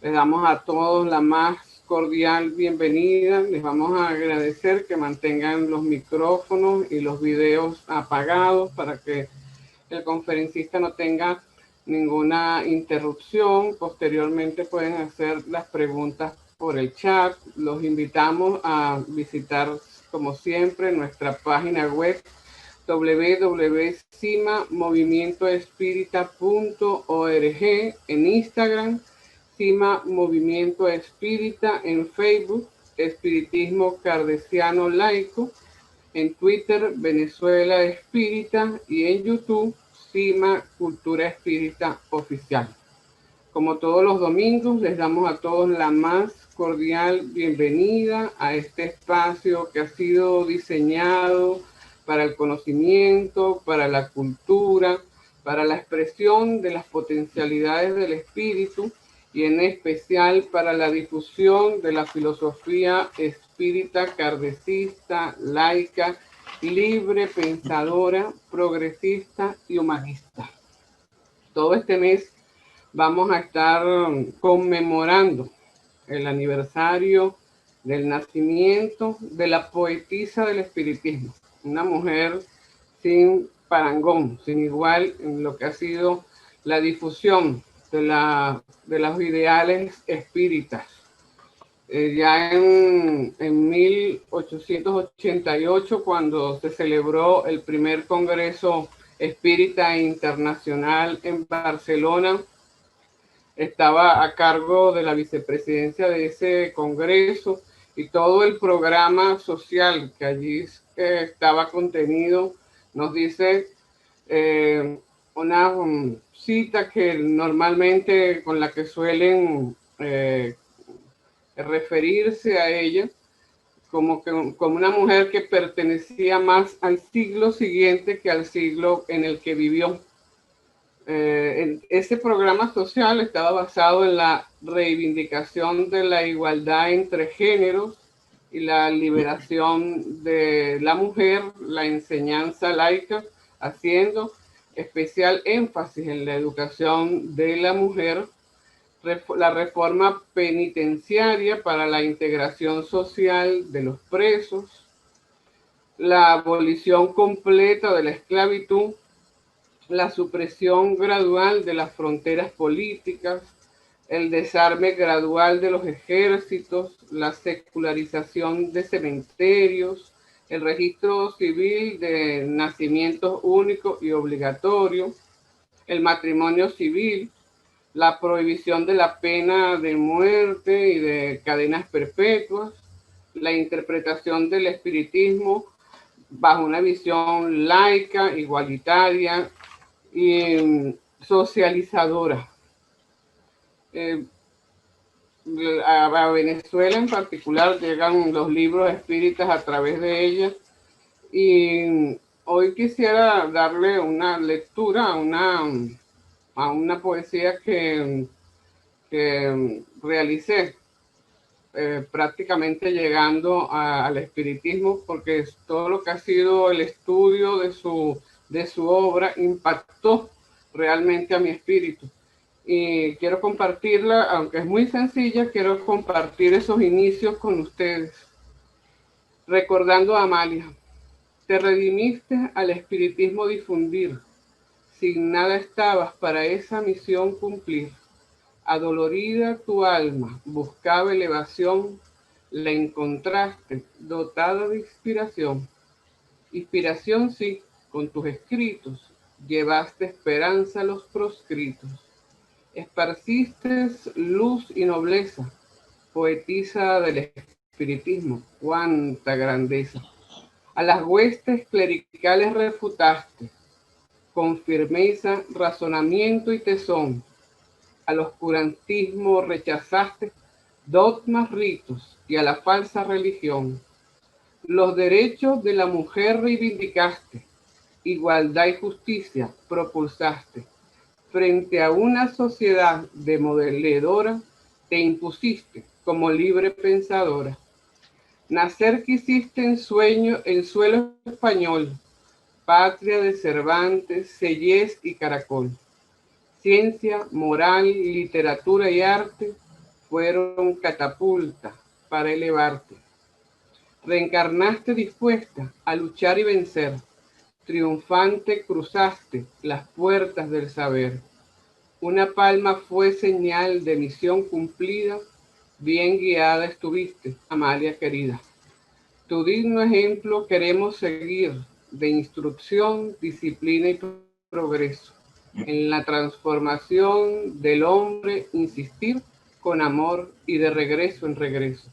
Les damos a todos la más cordial bienvenida. Les vamos a agradecer que mantengan los micrófonos y los videos apagados para que el conferencista no tenga ninguna interrupción. Posteriormente pueden hacer las preguntas por el chat. Los invitamos a visitar, como siempre, nuestra página web www.cimamovimientoespírita.org, en Instagram, Cima Movimiento Espírita, en Facebook, Espiritismo Kardeciano Laico, en Twitter, Venezuela Espírita, y en YouTube, Cima Cultura Espírita Oficial. Como todos los domingos, les damos a todos la más cordial bienvenida a este espacio que ha sido diseñado para el conocimiento, para la cultura, para la expresión de las potencialidades del espíritu y en especial para la difusión de la filosofía espírita kardecista, laica, libre, pensadora, progresista y humanista. Todo este mes vamos a estar conmemorando el aniversario del nacimiento de la poetisa del espiritismo, una mujer sin parangón, sin igual en lo que ha sido la difusión de los ideales espíritas. Ya en 1888, cuando se celebró el primer Congreso Espírita Internacional en Barcelona, estaba a cargo de la vicepresidencia de ese congreso, y todo el programa social que allí estaba contenido nos dice una cita que normalmente con la que suelen referirse a ella como una mujer que pertenecía más al siglo siguiente que al siglo en el que vivió. Ese programa social estaba basado en la reivindicación de la igualdad entre géneros y la liberación de la mujer, la enseñanza laica, haciendo especial énfasis en la educación de la mujer, la reforma penitenciaria para la integración social de los presos, la abolición completa de la esclavitud, la supresión gradual de las fronteras políticas, el desarme gradual de los ejércitos, la secularización de cementerios, el registro civil de nacimientos único y obligatorio, el matrimonio civil, la prohibición de la pena de muerte y de cadenas perpetuas, la interpretación del espiritismo bajo una visión laica, igualitaria y socializadora. A Venezuela en particular llegan los libros espíritas a través de ella, y hoy quisiera darle una lectura a una poesía que realicé prácticamente llegando al espiritismo, porque todo lo que ha sido el estudio de su obra impactó realmente a mi espíritu. Y quiero compartirla, aunque es muy sencilla, quiero compartir esos inicios con ustedes. Recordando a Amalia, te redimiste al espiritismo difundir, sin nada estabas para esa misión cumplir. Adolorida tu alma buscaba elevación, la encontraste dotada de inspiración. Inspiración sí, con tus escritos llevaste esperanza a los proscritos. Esparciste luz y nobleza, poetisa del espiritismo, cuánta grandeza. A las huestes clericales refutaste, con firmeza, razonamiento y tesón. Al oscurantismo rechazaste dogmas, ritos y a la falsa religión. Los derechos de la mujer reivindicaste, igualdad y justicia propulsaste. Frente a una sociedad demoledora, te impusiste como libre pensadora. Nacer quisiste en suelo español, patria de Cervantes, Sellés y Caracol. Ciencia, moral, literatura y arte fueron catapultas para elevarte. Reencarnaste dispuesta a luchar y vencer. Triunfante cruzaste las puertas del saber. Una palma fue señal de misión cumplida. Bien guiada estuviste, Amalia querida. Tu digno ejemplo queremos seguir de instrucción, disciplina y progreso. En la transformación del hombre insistir con amor y de regreso en regreso.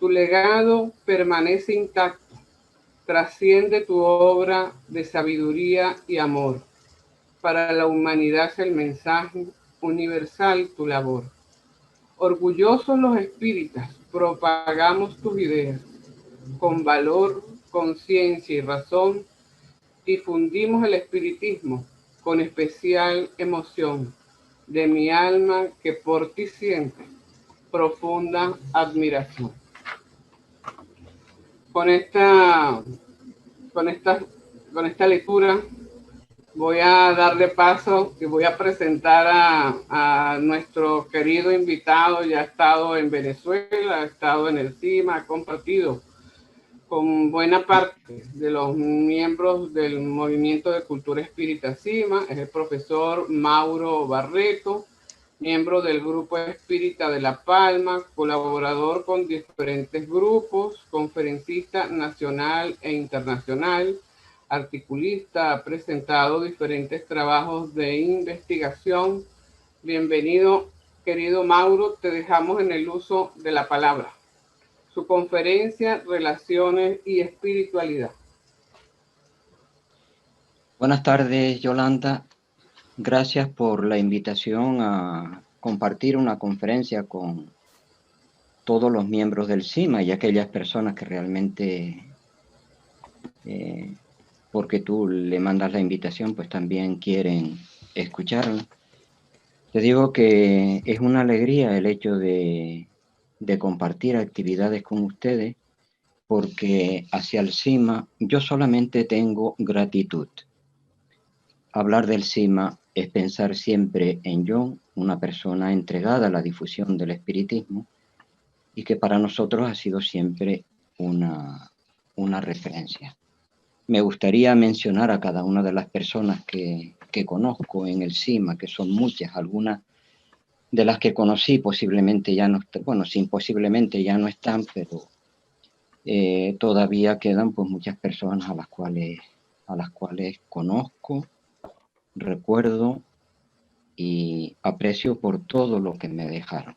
Tu legado permanece intacto, trasciende tu obra de sabiduría y amor. Para la humanidad es el mensaje universal tu labor. Orgullosos los espíritas, propagamos tus ideas. Con valor, conciencia y razón, difundimos el espiritismo con especial emoción de mi alma que por ti siente profunda admiración. Con esta, con esta, con esta lectura voy a darle paso y voy a presentar a nuestro querido invitado. Ya ha estado en Venezuela, ha estado en el CIMA, ha compartido con buena parte de los miembros del Movimiento de Cultura Espírita CIMA. Es el profesor Mauro Barreto, miembro del Grupo Espírita de La Palma, colaborador con diferentes grupos, conferencista nacional e internacional, articulista, ha presentado diferentes trabajos de investigación. Bienvenido, querido Mauro, te dejamos en el uso de la palabra. Su conferencia, Relaciones y Espiritualidad. Buenas tardes, Yolanda. Gracias por la invitación a compartir una conferencia con todos los miembros del CIMA y aquellas personas que realmente, porque tú le mandas la invitación, pues también quieren escucharla. Te digo que es una alegría el hecho de compartir actividades con ustedes, porque hacia el CIMA yo solamente tengo gratitud. Hablar del CIMA es pensar siempre en John, una persona entregada a la difusión del espiritismo y que para nosotros ha sido siempre una referencia. Me gustaría mencionar a cada una de las personas que conozco en el CIMA, que son muchas, algunas de las que conocí posiblemente ya no están, bueno, sí, posiblemente ya no están, pero todavía quedan pues muchas personas a las cuales conozco, recuerdo y aprecio por todo lo que me dejaron.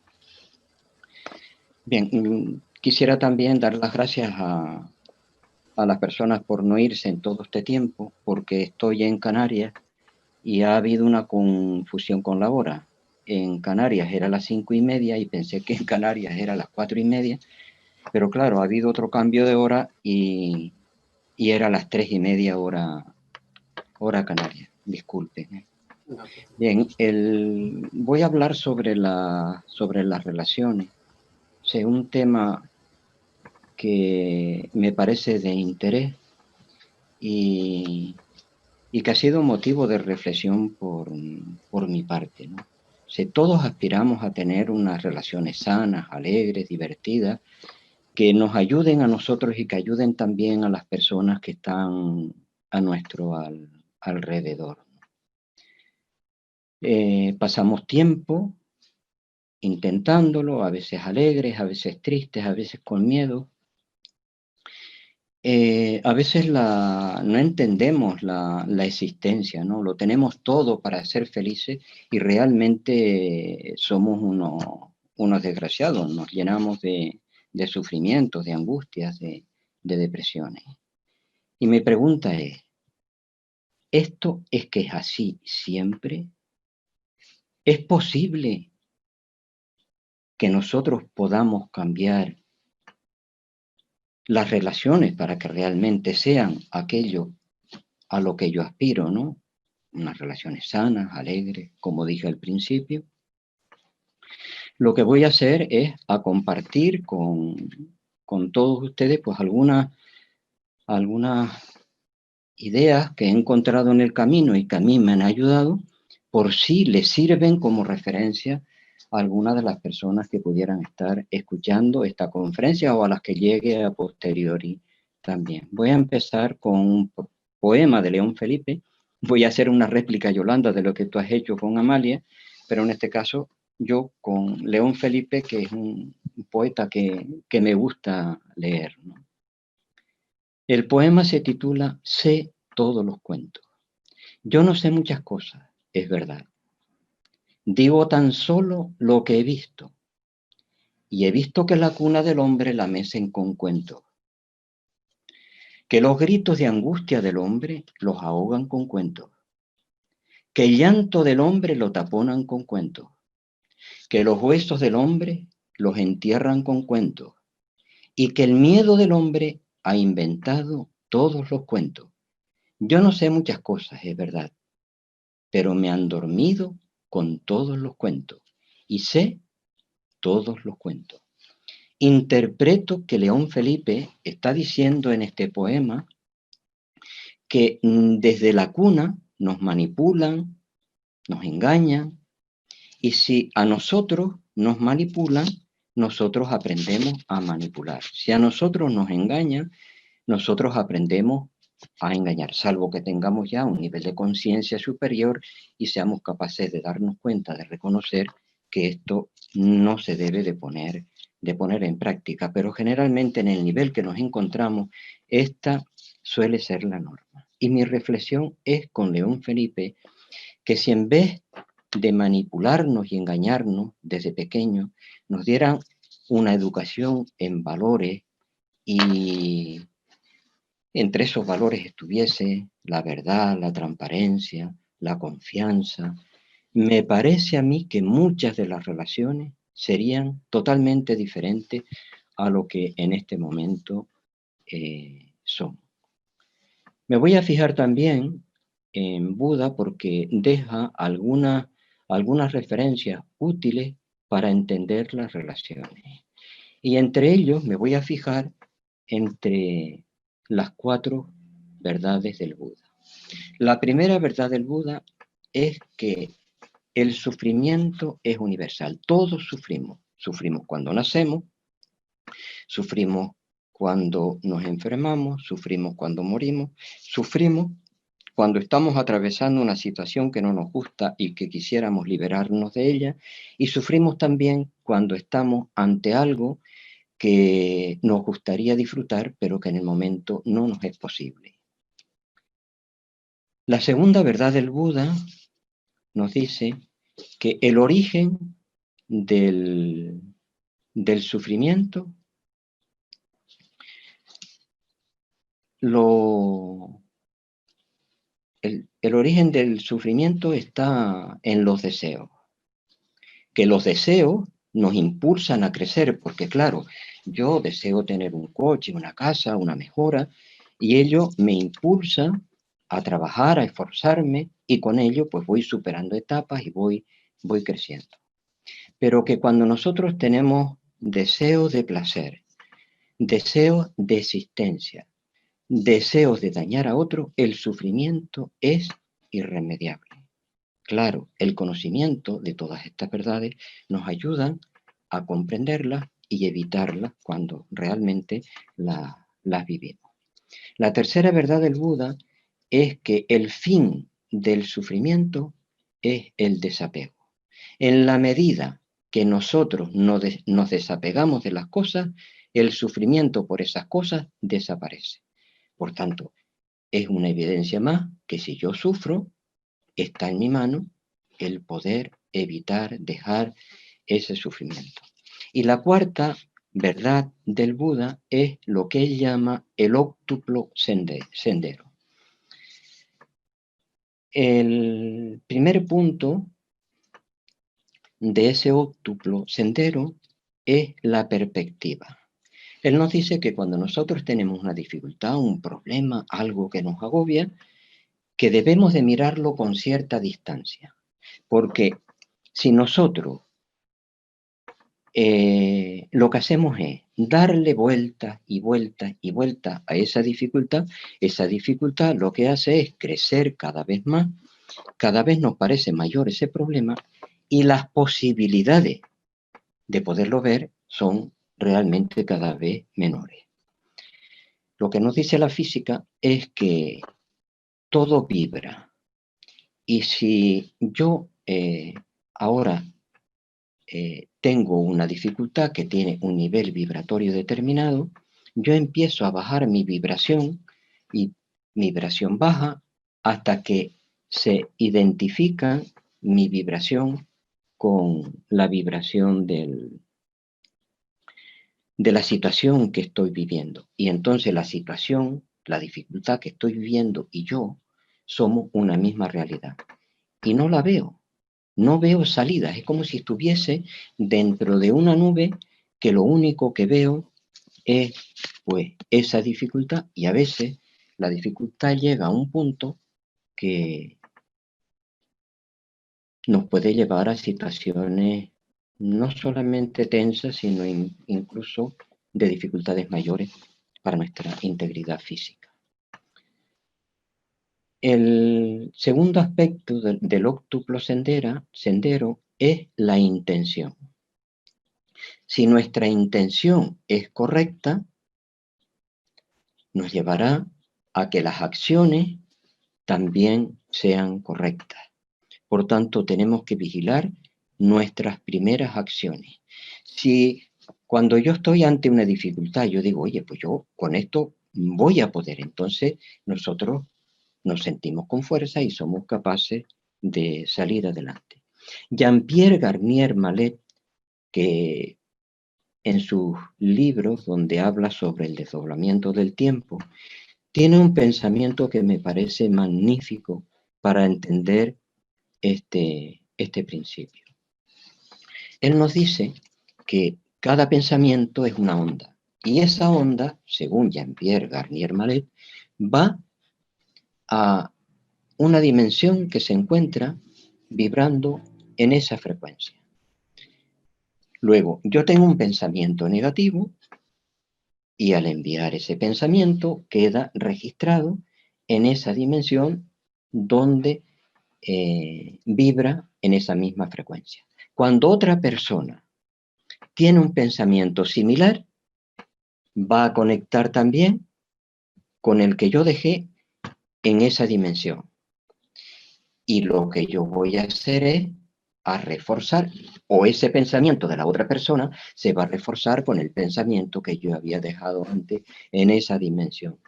Bien, quisiera también dar las gracias a las personas por no irse en todo este tiempo, porque estoy en Canarias y ha habido una confusión con la hora. En Canarias era las 5:30 y pensé que en Canarias era las 4:30, pero claro, ha habido otro cambio de hora y era las 3:30 hora Canarias. Disculpen. Bien, voy a hablar sobre las relaciones. O sea, un tema que me parece de interés y que ha sido motivo de reflexión por mi parte, ¿no? O sea, todos aspiramos a tener unas relaciones sanas, alegres, divertidas, que nos ayuden a nosotros y que ayuden también a las personas que están a nuestro alrededor. Pasamos tiempo intentándolo, a veces alegres, a veces tristes, a veces con miedo. A veces no entendemos la existencia, ¿no? Lo tenemos todo para ser felices y realmente somos unos desgraciados, nos llenamos de sufrimientos, de angustias, de depresiones. Y mi pregunta es, ¿esto es que es así siempre? ¿Es posible que nosotros podamos cambiar las relaciones para que realmente sean aquello a lo que yo aspiro, ¿no? Unas relaciones sanas, alegres, como dije al principio? Lo que voy a hacer es a compartir con todos ustedes pues algunas ideas que he encontrado en el camino y que a mí me han ayudado, por si les sirven como referencia a algunas de las personas que pudieran estar escuchando esta conferencia o a las que llegue a posteriori también. Voy a empezar con un poema de León Felipe. Voy a hacer una réplica, Yolanda, de lo que tú has hecho con Amalia, pero en este caso yo con León Felipe, que es un poeta que me gusta leer, ¿no? El poema se titula Sé todos los cuentos. Yo no sé muchas cosas, es verdad. Digo tan solo lo que he visto. Y he visto que la cuna del hombre la mecen con cuentos. Que los gritos de angustia del hombre los ahogan con cuentos. Que el llanto del hombre lo taponan con cuentos. Que los huesos del hombre los entierran con cuentos. Y que el miedo del hombre ha inventado todos los cuentos. Yo no sé muchas cosas, es verdad, pero me han dormido con todos los cuentos. Y sé todos los cuentos. Interpreto que León Felipe está diciendo en este poema que desde la cuna nos manipulan, nos engañan, y si a nosotros nos manipulan, nosotros aprendemos a manipular. Si a nosotros nos engañan, nosotros aprendemos a engañar, salvo que tengamos ya un nivel de conciencia superior y seamos capaces de darnos cuenta, de reconocer que esto no se debe de poner en práctica, pero generalmente en el nivel que nos encontramos, esta suele ser la norma. Y mi reflexión es con León Felipe, que si en vez de manipularnos y engañarnos desde pequeños, nos dieran una educación en valores y entre esos valores estuviese la verdad, la transparencia, la confianza, me parece a mí que muchas de las relaciones serían totalmente diferentes a lo que en este momento son. Me voy a fijar también en Buda porque deja algunas referencias útiles para entender las relaciones. Y entre ellos me voy a fijar entre las 4 verdades del Buda. La primera verdad del Buda es que el sufrimiento es universal. Todos sufrimos. Sufrimos cuando nacemos, sufrimos cuando nos enfermamos, sufrimos cuando morimos, sufrimos cuando estamos atravesando una situación que no nos gusta y que quisiéramos liberarnos de ella, y sufrimos también cuando estamos ante algo que nos gustaría disfrutar, pero que en el momento no nos es posible. La segunda verdad del Buda nos dice que el origen del sufrimiento el origen del sufrimiento está en los deseos. Que los deseos nos impulsan a crecer, porque claro, yo deseo tener un coche, una casa, una mejora, y ello me impulsa a trabajar, a esforzarme, y con ello pues voy superando etapas y voy creciendo. Pero que cuando nosotros tenemos deseos de placer, deseos de existencia, deseos de dañar a otro, el sufrimiento es irremediable. Claro, el conocimiento de todas estas verdades nos ayudan a comprenderlas y evitarlas cuando realmente las vivimos. La tercera verdad del Buda es que el fin del sufrimiento es el desapego. En la medida que nosotros nos desapegamos de las cosas, el sufrimiento por esas cosas desaparece. Por tanto, es una evidencia más que si yo sufro, está en mi mano el poder evitar, dejar ese sufrimiento. Y la cuarta verdad del Buda es lo que él llama el óctuplo sendero. El primer punto de ese óctuplo sendero es la perspectiva. Él nos dice que cuando nosotros tenemos una dificultad, un problema, algo que nos agobia, que debemos de mirarlo con cierta distancia. Porque si nosotros lo que hacemos es darle vueltas y vueltas y vueltas a esa dificultad lo que hace es crecer cada vez más, cada vez nos parece mayor ese problema y las posibilidades de poderlo ver son realmente cada vez menores. Lo que nos dice la física es que todo vibra. Y si yo ahora tengo una dificultad que tiene un nivel vibratorio determinado, yo empiezo a bajar mi vibración y mi vibración baja hasta que se identifica mi vibración con la vibración de la situación que estoy viviendo. Y entonces la situación, la dificultad que estoy viviendo y yo somos una misma realidad. Y no la veo. No veo salidas, es como si estuviese dentro de una nube que lo único que veo es pues esa dificultad, y a veces la dificultad llega a un punto que nos puede llevar a situaciones no solamente tensas, sino incluso de dificultades mayores para nuestra integridad física. El segundo aspecto del óctuplo sendero es la intención. Si nuestra intención es correcta, nos llevará a que las acciones también sean correctas. Por tanto, tenemos que vigilar nuestras primeras acciones. Si cuando yo estoy ante una dificultad, yo digo, oye, pues yo con esto voy a poder, entonces nosotros nos sentimos con fuerza y somos capaces de salir adelante. Jean-Pierre Garnier Mallet, que en sus libros donde habla sobre el desdoblamiento del tiempo, tiene un pensamiento que me parece magnífico para entender este principio. Él nos dice que cada pensamiento es una onda, y esa onda, según Jean-Pierre Garnier Mallet, va a una dimensión que se encuentra vibrando en esa frecuencia. Luego, yo tengo un pensamiento negativo y al enviar ese pensamiento queda registrado en esa dimensión donde vibra en esa misma frecuencia. Cuando otra persona tiene un pensamiento similar, va a conectar también con el que yo dejé en esa dimensión. Y lo que yo voy a hacer es a reforzar, o ese pensamiento de la otra persona se va a reforzar con el pensamiento que yo había dejado antes en esa dimensión.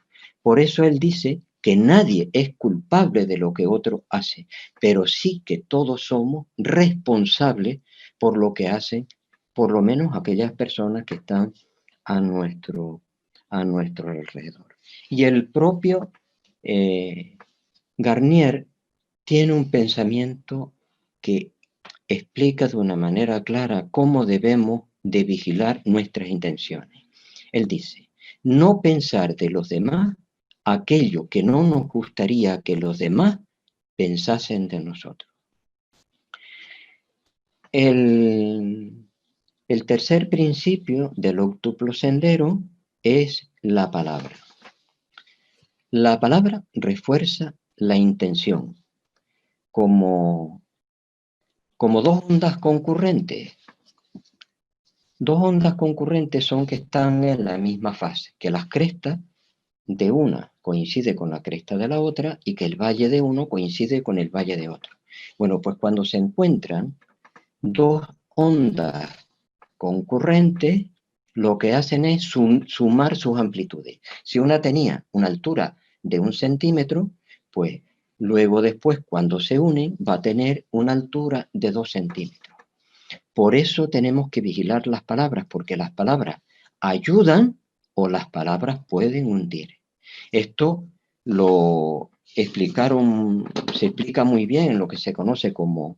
Por eso él dice que nadie es culpable de lo que otro hace, pero sí que todos somos responsables por lo que hacen, por lo menos aquellas personas que están a nuestro alrededor. Y el propio Garnier tiene un pensamiento que explica de una manera clara cómo debemos de vigilar nuestras intenciones. Él dice, no pensar de los demás aquello que no nos gustaría que los demás pensasen de nosotros. El tercer principio del óctuplo sendero es la palabra. La palabra refuerza la intención como dos ondas concurrentes. Dos ondas concurrentes son que están en la misma fase, que las crestas de una coincide con la cresta de la otra y que el valle de uno coincide con el valle de otro. Bueno, pues cuando se encuentran dos ondas concurrentes, lo que hacen es sumar sus amplitudes. Si una tenía una altura de 1 centímetro, pues luego después cuando se unen va a tener una altura de 2 centímetros. Por eso tenemos que vigilar las palabras, porque las palabras ayudan o las palabras pueden hundir. Esto lo explicaron, se explica muy bien en lo que se conoce como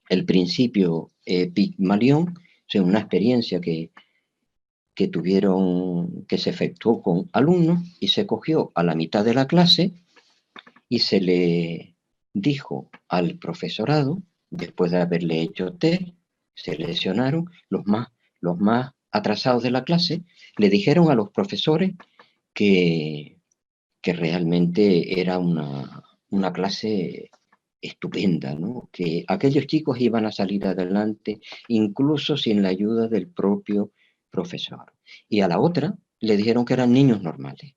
el principio Pigmalión, o sea, una experiencia que se efectuó con alumnos y se cogió a la mitad de la clase y se le dijo al profesorado, después de haberle hecho test, seleccionaron los más atrasados de la clase, le dijeron a los profesores que realmente era una clase estupenda, ¿no? Que aquellos chicos iban a salir adelante incluso sin la ayuda del propio profesor. Y a la otra le dijeron que eran niños normales.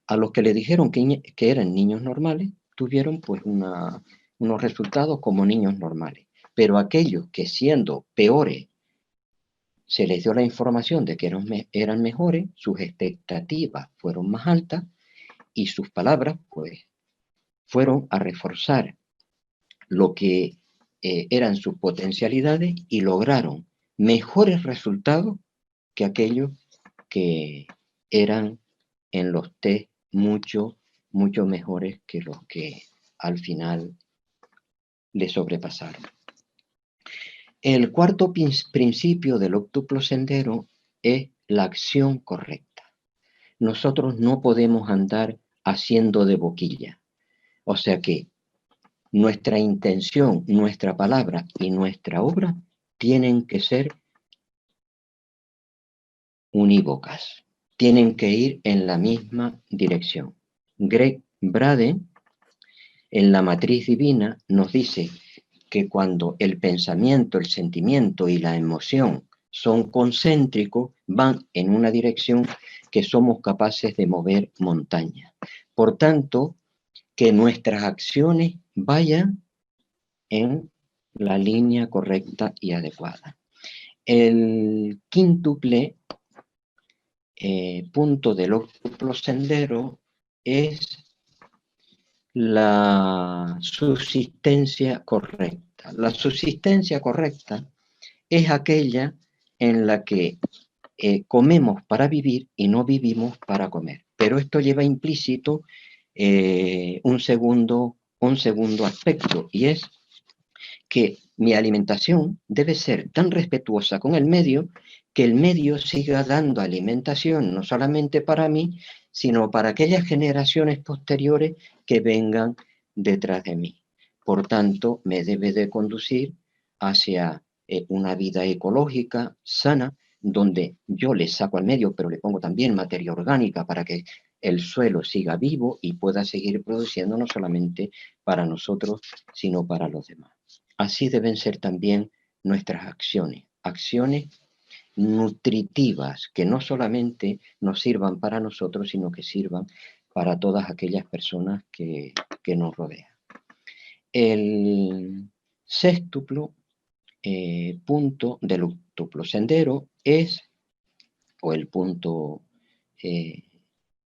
A los que le dijeron que eran niños normales, tuvieron pues unos resultados como niños normales. Pero aquellos que siendo peores se les dio la información de que eran mejores, sus expectativas fueron más altas y sus palabras pues fueron a reforzar lo que eran sus potencialidades y lograron mejores resultados que aquellos que eran en los test mucho mejores que los que al final le sobrepasaron. El cuarto principio del óctuplo sendero es la acción correcta. Nosotros no podemos andar haciendo de boquilla. O sea que nuestra intención, nuestra palabra y nuestra obra tienen que ser unívocas, tienen que ir en la misma dirección. Greg Braden, en la matriz divina, nos dice que cuando el pensamiento, el sentimiento y la emoción son concéntricos, van en una dirección que somos capaces de mover montañas. Por tanto, que nuestras acciones vayan en la línea correcta y adecuada. El quíntuple punto del óctuplo sendero es la subsistencia correcta. La subsistencia correcta es aquella en la que comemos para vivir y no vivimos para comer. Pero esto lleva implícito un segundo aspecto, y es que mi alimentación debe ser tan respetuosa con el medio que el medio siga dando alimentación no solamente para mí, sino para aquellas generaciones posteriores que vengan detrás de mí. Por tanto, me debe de conducir hacia una vida ecológica, sana, donde yo le saco al medio, pero le pongo también materia orgánica para que el suelo siga vivo y pueda seguir produciendo no solamente para nosotros, sino para los demás. Así deben ser también nuestras acciones, acciones nutritivas que no solamente nos sirvan para nosotros, sino que sirvan para todas aquellas personas que nos rodean. El sextuplo punto del óctuplo sendero es, o el punto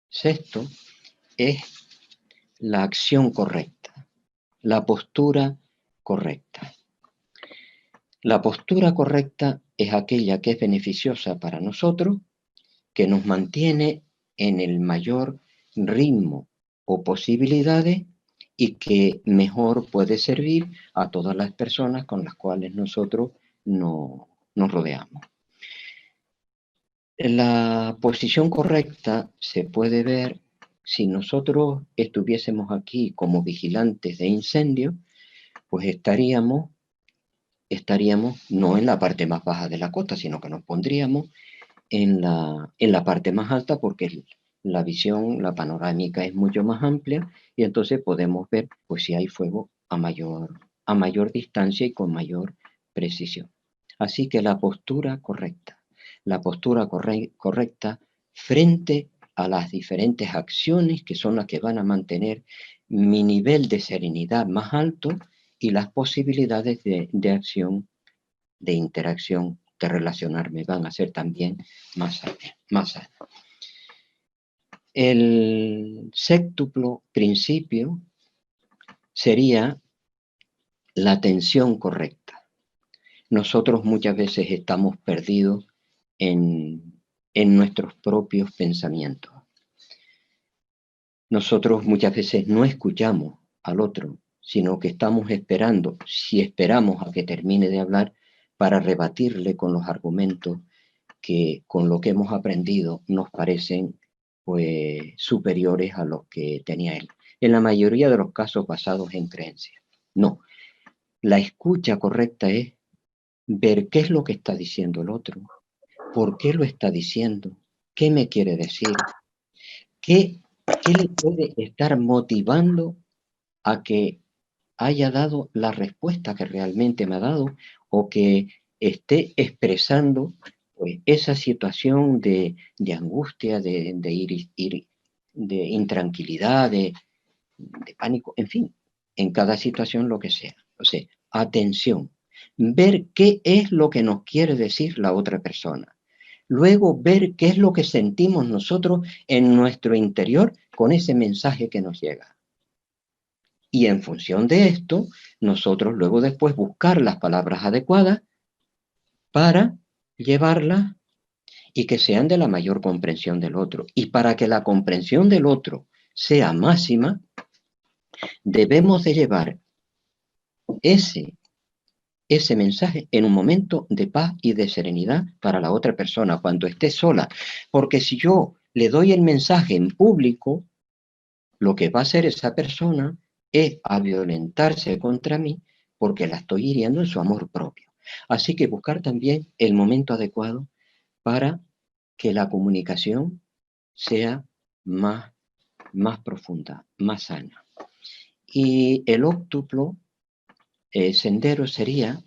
sexto, es la acción correcta, la postura correcta. La postura correcta es aquella que es beneficiosa para nosotros, que nos mantiene en el mayor ritmo o posibilidades y que mejor puede servir a todas las personas con las cuales nosotros nos rodeamos. La posición correcta se puede ver si nosotros estuviésemos aquí como vigilantes de incendio, pues estaríamos no en la parte más baja de la costa, sino que nos pondríamos en la parte más alta, porque la visión, la panorámica es mucho más amplia y entonces podemos ver pues si hay fuego a mayor distancia y con mayor precisión. Así que la postura correcta frente a las diferentes acciones que son las que van a mantener mi nivel de serenidad más alto y las posibilidades de acción, de interacción, de relacionarme van a ser también más sanas. El séptuplo principio sería la atención correcta. Nosotros muchas veces estamos perdidos en nuestros propios pensamientos. Nosotros muchas veces no escuchamos al otro, sino que estamos esperando, si esperamos a que termine de hablar, para rebatirle con los argumentos que con lo que hemos aprendido nos parecen pues superiores a los que tenía él. En la mayoría de los casos basados en creencias. No, la escucha correcta es ver qué es lo que está diciendo el otro, por qué lo está diciendo, qué me quiere decir, qué le puede estar motivando a que haya dado la respuesta que realmente me ha dado o que esté expresando pues, esa situación de angustia, de intranquilidad, de pánico, en fin, en cada situación lo que sea. O sea, atención, ver qué es lo que nos quiere decir la otra persona. Luego ver qué es lo que sentimos nosotros en nuestro interior con ese mensaje que nos llega. Y en función de esto, nosotros luego después buscar las palabras adecuadas para llevarlas y que sean de la mayor comprensión del otro. Y para que la comprensión del otro sea máxima, debemos de llevar ese mensaje en un momento de paz y de serenidad para la otra persona cuando esté sola. Porque si yo le doy el mensaje en público, lo que va a hacer esa persona es a violentarse contra mí porque la estoy hiriendo en su amor propio. Así que buscar también el momento adecuado para que la comunicación sea más profunda, más sana. Y el óctuplo sendero sería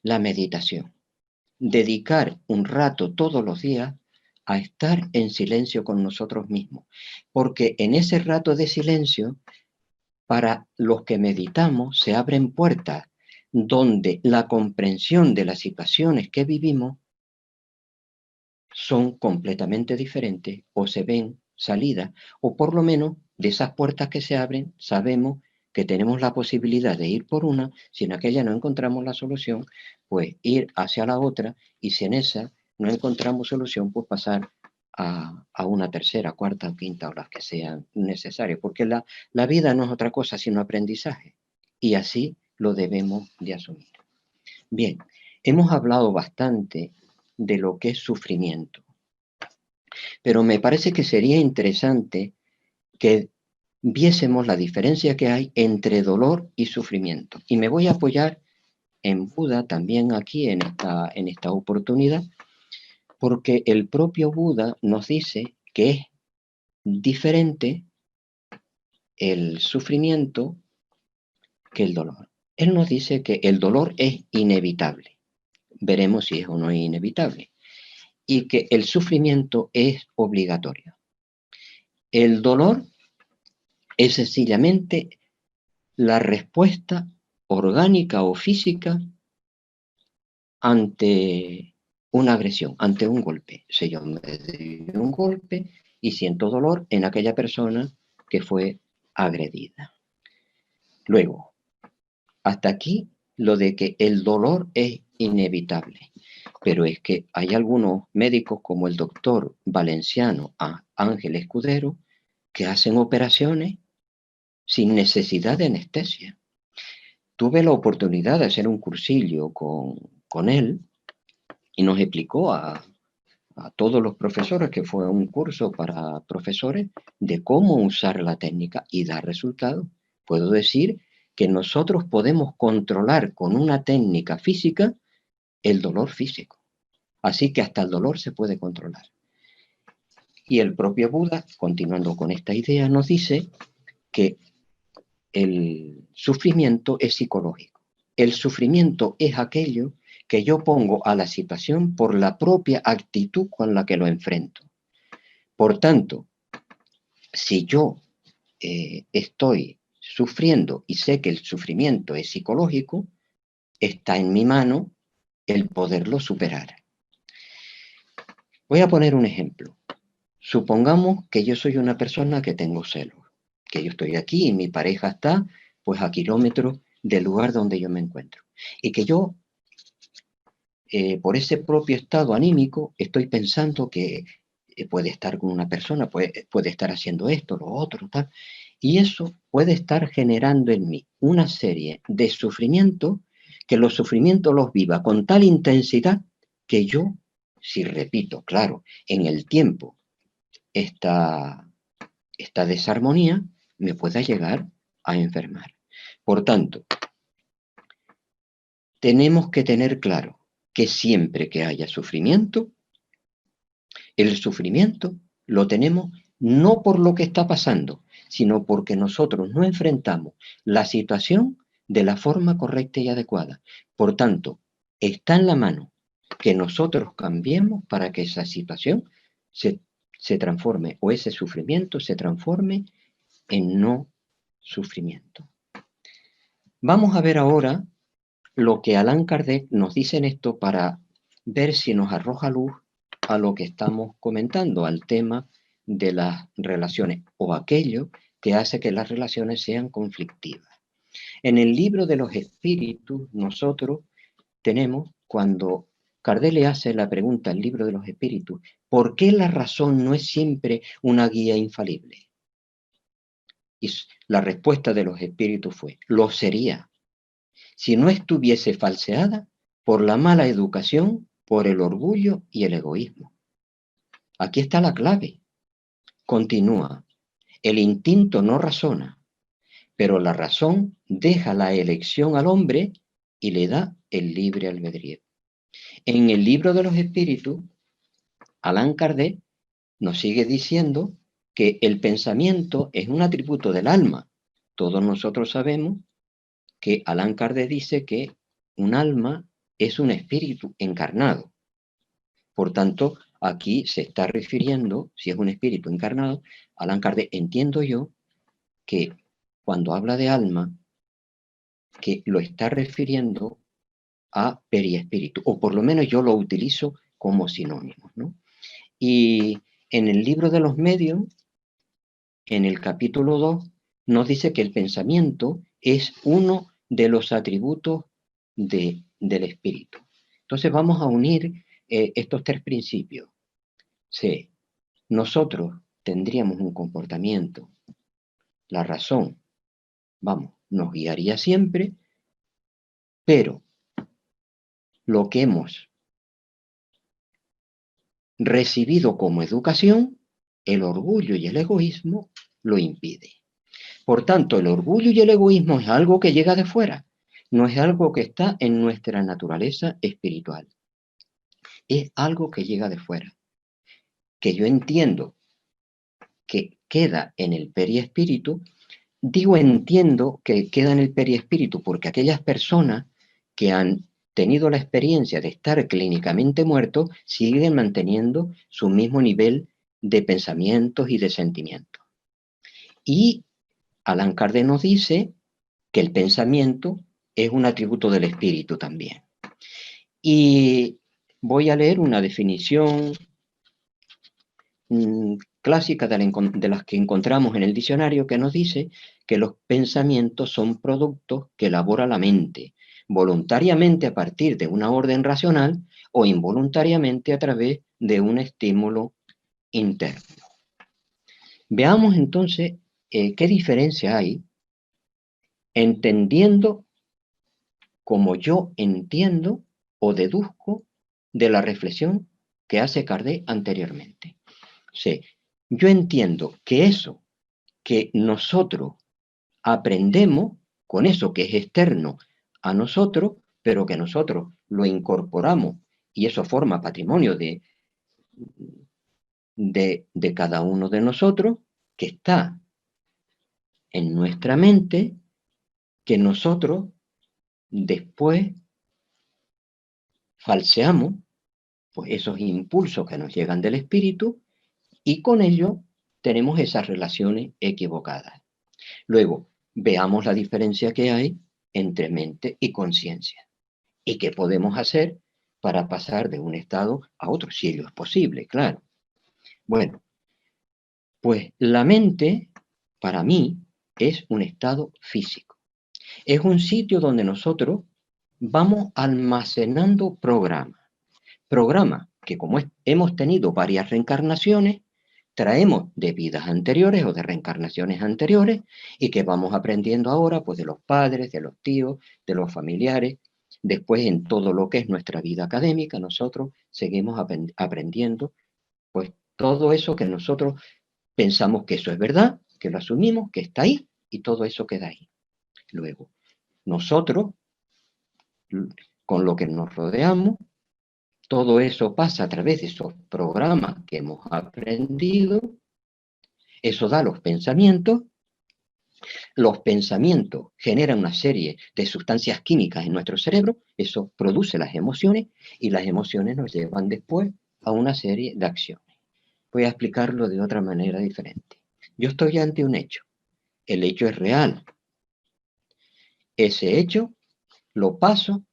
la meditación. Dedicar un rato todos los días a estar en silencio con nosotros mismos. Porque en ese rato de silencio, para los que meditamos, se abren puertas donde la comprensión de las situaciones que vivimos son completamente diferentes o se ven salidas, o por lo menos de esas puertas que se abren, sabemos que tenemos la posibilidad de ir por una, si en aquella no encontramos la solución, pues ir hacia la otra, y si en esa no encontramos solución, pues pasar a una tercera, cuarta o quinta, o las que sean necesarias, porque la vida no es otra cosa sino aprendizaje, y así lo debemos de asumir. Bien, hemos hablado bastante de lo que es sufrimiento, pero me parece que sería interesante que viésemos la diferencia que hay entre dolor y sufrimiento. Y me voy a apoyar en Buda también aquí en esta oportunidad, porque el propio Buda nos dice que es diferente el sufrimiento que el dolor. Él nos dice que el dolor es inevitable. Veremos si es o no es inevitable. Y que el sufrimiento es obligatorio. El dolor es sencillamente la respuesta orgánica o física ante una agresión, ante un golpe. Si yo me doy un golpe y siento dolor en aquella persona que fue agredida. Luego, hasta aquí lo de que el dolor es inevitable. Pero es que hay algunos médicos como el doctor valenciano Ángel Escudero que hacen operaciones sin necesidad de anestesia. Tuve la oportunidad de hacer un cursillo con él y nos explicó a todos los profesores, que fue un curso para profesores, de cómo usar la técnica y dar resultados. Puedo decir que nosotros podemos controlar con una técnica física el dolor físico. Así que hasta el dolor se puede controlar. Y el propio Buda, continuando con esta idea, nos dice que el sufrimiento es psicológico. El sufrimiento es aquello que yo pongo a la situación por la propia actitud con la que lo enfrento. Por tanto, si yo estoy sufriendo y sé que el sufrimiento es psicológico, está en mi mano el poderlo superar. Voy a poner un ejemplo. Supongamos que yo soy una persona que tengo celos, que yo estoy aquí y mi pareja está pues a kilómetros del lugar donde yo me encuentro. Y que yo, por ese propio estado anímico, estoy pensando que puede estar con una persona, puede estar haciendo esto, lo otro, tal. Y eso puede estar generando en mí una serie de sufrimientos, que los sufrimientos los viva con tal intensidad que yo, si repito, claro, en el tiempo, esta desarmonía me pueda llegar a enfermar. Por tanto, tenemos que tener claro que siempre que haya sufrimiento, el sufrimiento lo tenemos no por lo que está pasando, sino porque nosotros no enfrentamos la situación de la forma correcta y adecuada. Por tanto, está en la mano que nosotros cambiemos para que esa situación se transforme, o ese sufrimiento se transforme en no sufrimiento. Vamos a ver ahora lo que Allan Kardec nos dice en esto para ver si nos arroja luz a lo que estamos comentando, al tema de las relaciones, o aquello que hace que las relaciones sean conflictivas. En el libro de los espíritus, nosotros tenemos, cuando Kardec le hace la pregunta al libro de los espíritus, ¿por qué la razón no es siempre una guía infalible? Y la respuesta de los espíritus fue, lo sería, si no estuviese falseada por la mala educación, por el orgullo y el egoísmo. Aquí está la clave. Continúa, el instinto no razona, pero la razón deja la elección al hombre y le da el libre albedrío. En el libro de los espíritus, Allan Kardec nos sigue diciendo que el pensamiento es un atributo del alma. Todos nosotros sabemos que Allan Kardec dice que un alma es un espíritu encarnado. Por tanto, aquí se está refiriendo, si es un espíritu encarnado, Allan Kardec, entiendo yo, que cuando habla de alma, que lo está refiriendo a periespíritu, o por lo menos yo lo utilizo como sinónimo, ¿no? Y en el libro de los medios, en el capítulo 2, nos dice que el pensamiento es uno de los atributos del espíritu. Entonces vamos a unir estos tres principios. Sí, nosotros tendríamos un comportamiento, la razón, nos guiaría siempre, pero lo que hemos recibido como educación, el orgullo y el egoísmo lo impide. Por tanto, el orgullo y el egoísmo es algo que llega de fuera, no es algo que está en nuestra naturaleza espiritual. Es algo que llega de fuera, que yo entiendo que queda en el periespíritu. Digo entiendo que queda en el periespíritu porque aquellas personas que han tenido la experiencia de estar clínicamente muertos siguen manteniendo su mismo nivel de pensamientos y de sentimientos. Y Allan Kardec nos dice que el pensamiento es un atributo del espíritu también. Y voy a leer una definición clásica de las que encontramos en el diccionario, que nos dice que los pensamientos son productos que elabora la mente, voluntariamente a partir de una orden racional o involuntariamente a través de un estímulo interno. Veamos entonces qué diferencia hay entendiendo como yo entiendo o deduzco de la reflexión que hace Kardec anteriormente. Sí, yo entiendo que eso que nosotros aprendemos, con eso que es externo a nosotros, pero que nosotros lo incorporamos y eso forma patrimonio de cada uno de nosotros, que está en nuestra mente, que nosotros después falseamos pues esos impulsos que nos llegan del espíritu y con ello tenemos esas relaciones equivocadas. Luego, veamos la diferencia que hay entre mente y conciencia y qué podemos hacer para pasar de un estado a otro, si ello es posible, claro. Bueno, pues la mente, para mí, es un estado físico. Es un sitio donde nosotros vamos almacenando programas. Programas que como hemos tenido varias reencarnaciones, traemos de vidas anteriores o de reencarnaciones anteriores y que vamos aprendiendo ahora pues de los padres, de los tíos, de los familiares. Después en todo lo que es nuestra vida académica, nosotros seguimos aprendiendo pues todo eso que nosotros pensamos que eso es verdad, que lo asumimos, que está ahí y todo eso queda ahí. Luego, nosotros, con lo que nos rodeamos, todo eso pasa a través de esos programas que hemos aprendido, eso da los pensamientos Los pensamientos generan una serie de sustancias químicas en nuestro cerebro, eso produce las emociones y las emociones nos llevan después a una serie de acciones. Voy a explicarlo de otra manera diferente. Yo estoy ante un hecho. El hecho es real. Ese hecho lo paso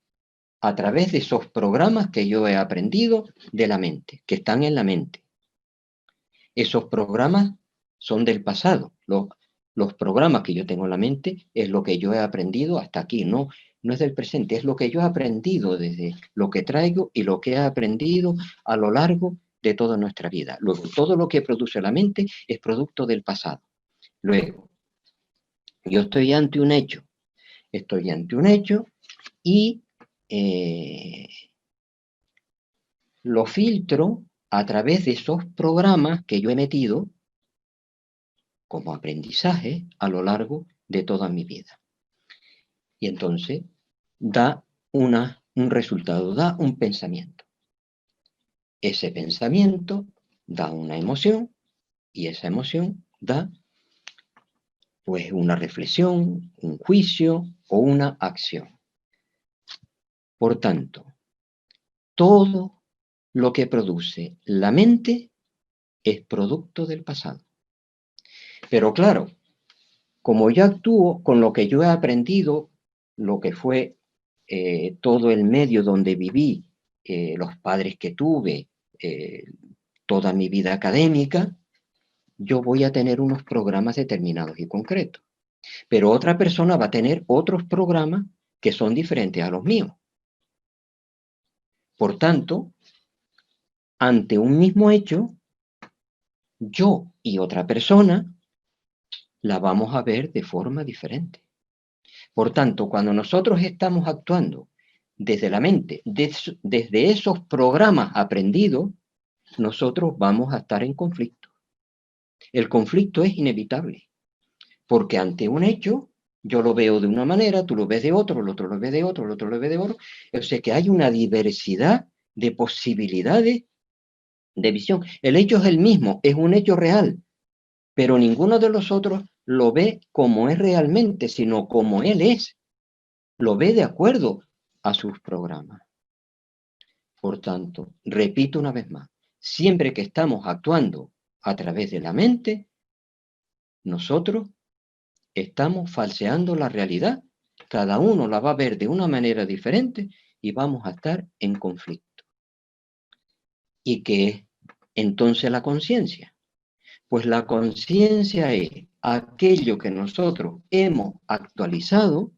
a través de esos programas que yo he aprendido de la mente, que están en la mente. Esos programas son del pasado. Los programas que yo tengo en la mente es lo que yo he aprendido hasta aquí, no es del presente, es lo que yo he aprendido desde lo que traigo y lo que he aprendido a lo largo de toda nuestra vida. Luego, todo lo que produce la mente es producto del pasado. Luego, yo estoy ante un hecho y lo filtro a través de esos programas que yo he metido como aprendizaje a lo largo de toda mi vida. Y entonces da un resultado, da un pensamiento. Ese pensamiento da una emoción y esa emoción da pues una reflexión, un juicio o una acción. Por tanto, todo lo que produce la mente es producto del pasado. Pero claro, como yo actúo con lo que yo he aprendido, lo que fue todo el medio donde viví, los padres que tuve, toda mi vida académica, yo voy a tener unos programas determinados y concretos. Pero otra persona va a tener otros programas que son diferentes a los míos. Por tanto, ante un mismo hecho, yo y otra persona la vamos a ver de forma diferente. Por tanto, cuando nosotros estamos actuando desde la mente, desde esos programas aprendidos, nosotros vamos a estar en conflicto. El conflicto es inevitable, porque ante un hecho, yo lo veo de una manera, tú lo ves de otro, el otro lo ve de otro, el otro lo ve de otro. O sea que hay una diversidad de posibilidades de visión. El hecho es el mismo, es un hecho real, pero ninguno de los otros lo ve como es realmente, sino como él es. Lo ve de acuerdo a sus programas. Por tanto, repito una vez más, siempre que estamos actuando a través de la mente, nosotros estamos falseando la realidad. Cada uno la va a ver de una manera diferente y vamos a estar en conflicto. ¿Y qué es entonces la conciencia? Pues la conciencia es aquello que nosotros hemos actualizado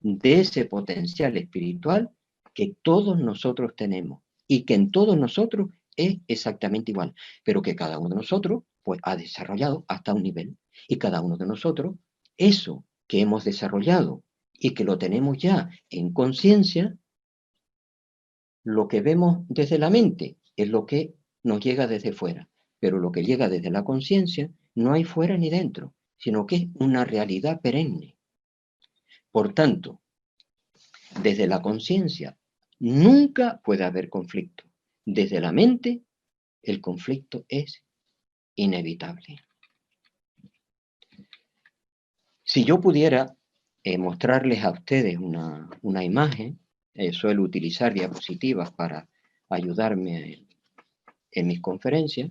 de ese potencial espiritual que todos nosotros tenemos y que en todos nosotros es exactamente igual, pero que cada uno de nosotros pues ha desarrollado hasta un nivel y cada uno de nosotros eso que hemos desarrollado y que lo tenemos ya en conciencia, lo que vemos desde la mente es lo que nos llega desde fuera, pero lo que llega desde la conciencia no hay fuera ni dentro, sino que es una realidad perenne. Por tanto, desde la conciencia nunca puede haber conflicto. Desde la mente, el conflicto es inevitable. Si yo pudiera mostrarles a ustedes una imagen, suelo utilizar diapositivas para ayudarme en mis conferencias,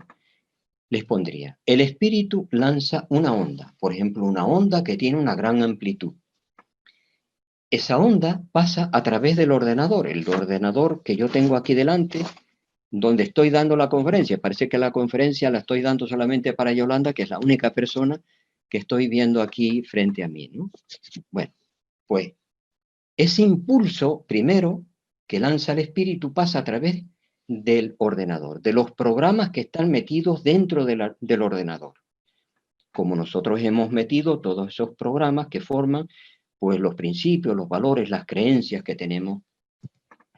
les pondría, el espíritu lanza una onda, por ejemplo, una onda que tiene una gran amplitud. Esa onda pasa a través del ordenador, el ordenador que yo tengo aquí delante, donde estoy dando la conferencia. Parece que la conferencia la estoy dando solamente para Yolanda, que es la única persona que estoy viendo aquí frente a mí, ¿no? Bueno, pues ese impulso primero que lanza el espíritu pasa a través del ordenador, de los programas que están metidos dentro del ordenador. Como nosotros hemos metido todos esos programas que forman pues los principios, los valores, las creencias que tenemos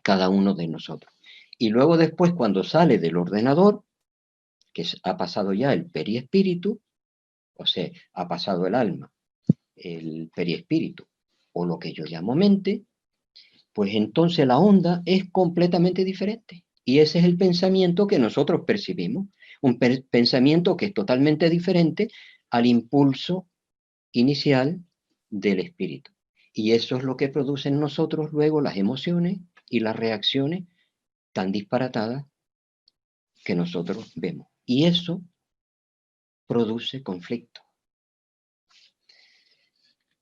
cada uno de nosotros. Y luego después cuando sale del ordenador, que ha pasado ya el periespíritu, o sea, ha pasado el alma, el periespíritu, o lo que yo llamo mente, pues entonces la onda es completamente diferente. Y ese es el pensamiento que nosotros percibimos, un pensamiento que es totalmente diferente al impulso inicial del espíritu. Y eso es lo que produce en nosotros luego las emociones y las reacciones tan disparatadas que nosotros vemos. Y eso produce conflicto.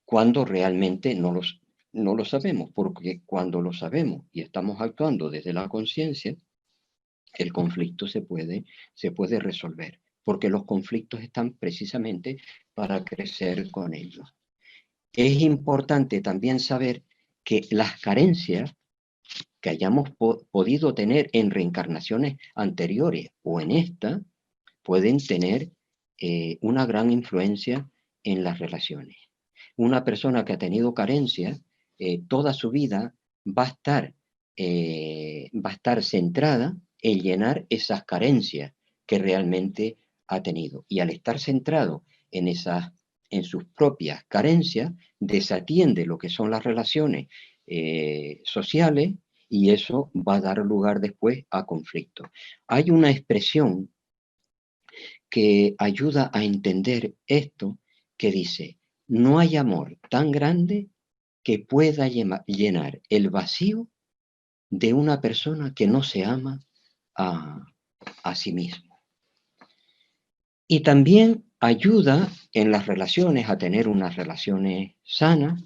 Cuando realmente no lo sabemos, porque cuando lo sabemos y estamos actuando desde la conciencia, el conflicto se puede resolver, porque los conflictos están precisamente para crecer con ellos. Es importante también saber que las carencias que hayamos podido tener en reencarnaciones anteriores o en esta, pueden tener una gran influencia en las relaciones. Una persona que ha tenido carencias, toda su vida va a estar centrada en llenar esas carencias que realmente ha tenido. Y al estar centrado en sus propias carencias, desatiende lo que son las relaciones sociales, y eso va a dar lugar después a conflictos. Hay una expresión que ayuda a entender esto, que dice: no hay amor tan grande que pueda llenar el vacío de una persona que no se ama a sí mismo. Y también ayuda en las relaciones a tener unas relaciones sanas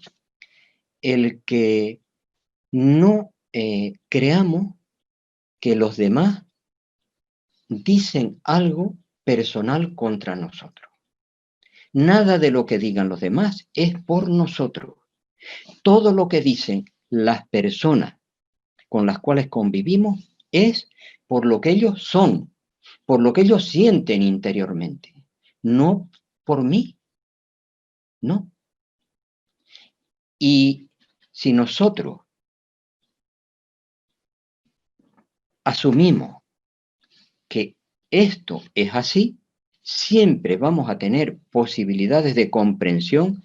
el que no creamos que los demás dicen algo personal contra nosotros. Nada de lo que digan los demás es por nosotros. Todo lo que dicen las personas con las cuales convivimos es por lo que ellos son, por lo que ellos sienten interiormente, no por mí, no. Y si nosotros asumimos que esto es así, siempre vamos a tener posibilidades de comprensión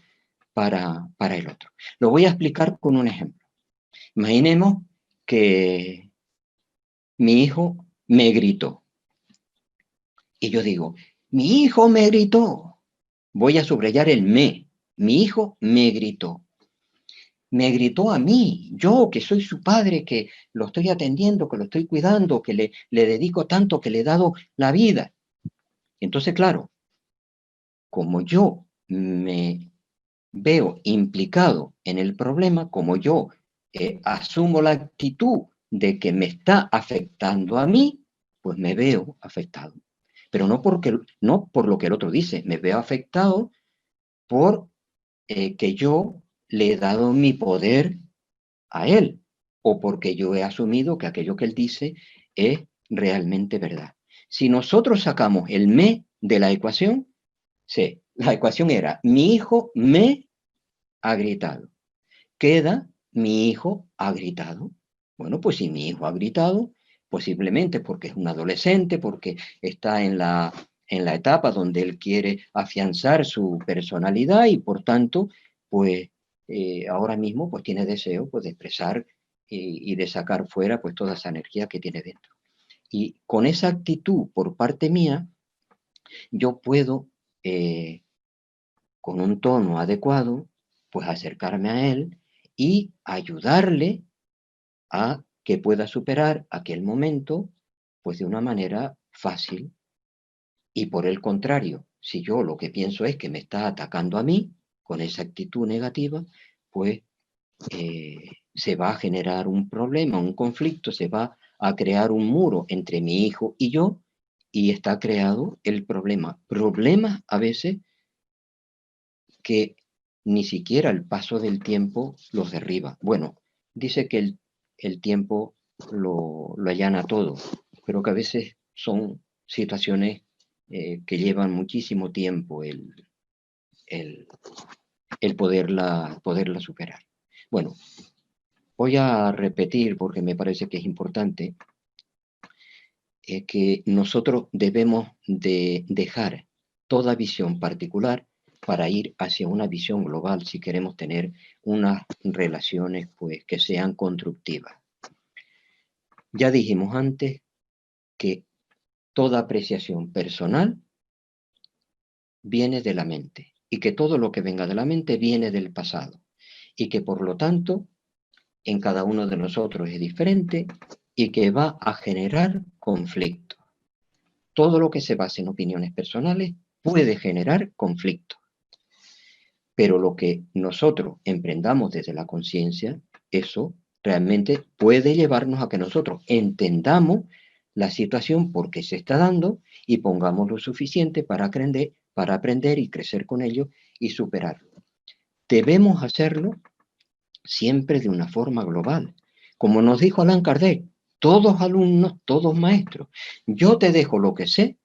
para el otro. Lo voy a explicar con un ejemplo. Imaginemos que mi hijo me gritó y yo digo: mi hijo me gritó. Voy a subrayar el me. Mi hijo me gritó. Me gritó a mí, yo que soy su padre, que lo estoy atendiendo, que lo estoy cuidando, que le dedico tanto, que le he dado la vida. Entonces, claro, como yo me veo implicado en el problema, como yo asumo la actitud de que me está afectando a mí, pues me veo afectado. Pero no por lo que el otro dice, me veo afectado por que yo le he dado mi poder a él, o porque yo he asumido que aquello que él dice es realmente verdad. Si nosotros sacamos el me de la ecuación, sí, la ecuación era: mi hijo me ha gritado. Queda: mi hijo ha gritado. Bueno, pues si mi hijo ha gritado, posiblemente porque es un adolescente, porque está en la etapa donde él quiere afianzar su personalidad y por tanto, pues ahora mismo pues tiene deseo pues de expresar y de sacar fuera pues toda esa energía que tiene dentro. Y con esa actitud por parte mía, yo puedo, con un tono adecuado, pues acercarme a él y ayudarle a que pueda superar aquel momento pues de una manera fácil. Y por el contrario, si yo lo que pienso es que me está atacando a mí con esa actitud negativa, pues se va a generar un problema, un conflicto, se va a crear un muro entre mi hijo y yo, y está creado el problema. Problemas a veces que ni siquiera el paso del tiempo los derriba. Bueno, dice que el tiempo lo allana todo, pero que a veces son situaciones que llevan muchísimo tiempo el, el poderla superar. Bueno, voy a repetir porque me parece que es importante que nosotros debemos de dejar toda visión particular para ir hacia una visión global si queremos tener unas relaciones pues, que sean constructivas. Ya dijimos antes que toda apreciación personal viene de la mente y que todo lo que venga de la mente viene del pasado y que por lo tanto en cada uno de nosotros es diferente y que va a generar conflicto. Todo lo que se base en opiniones personales puede generar conflicto. Pero lo que nosotros emprendamos desde la conciencia, eso realmente puede llevarnos a que nosotros entendamos la situación por qué se está dando y pongamos lo suficiente para aprender y crecer con ello y superarlo. Debemos hacerlo siempre de una forma global. Como nos dijo Allan Kardec, todos alumnos, todos maestros. Yo te dejo lo que sé,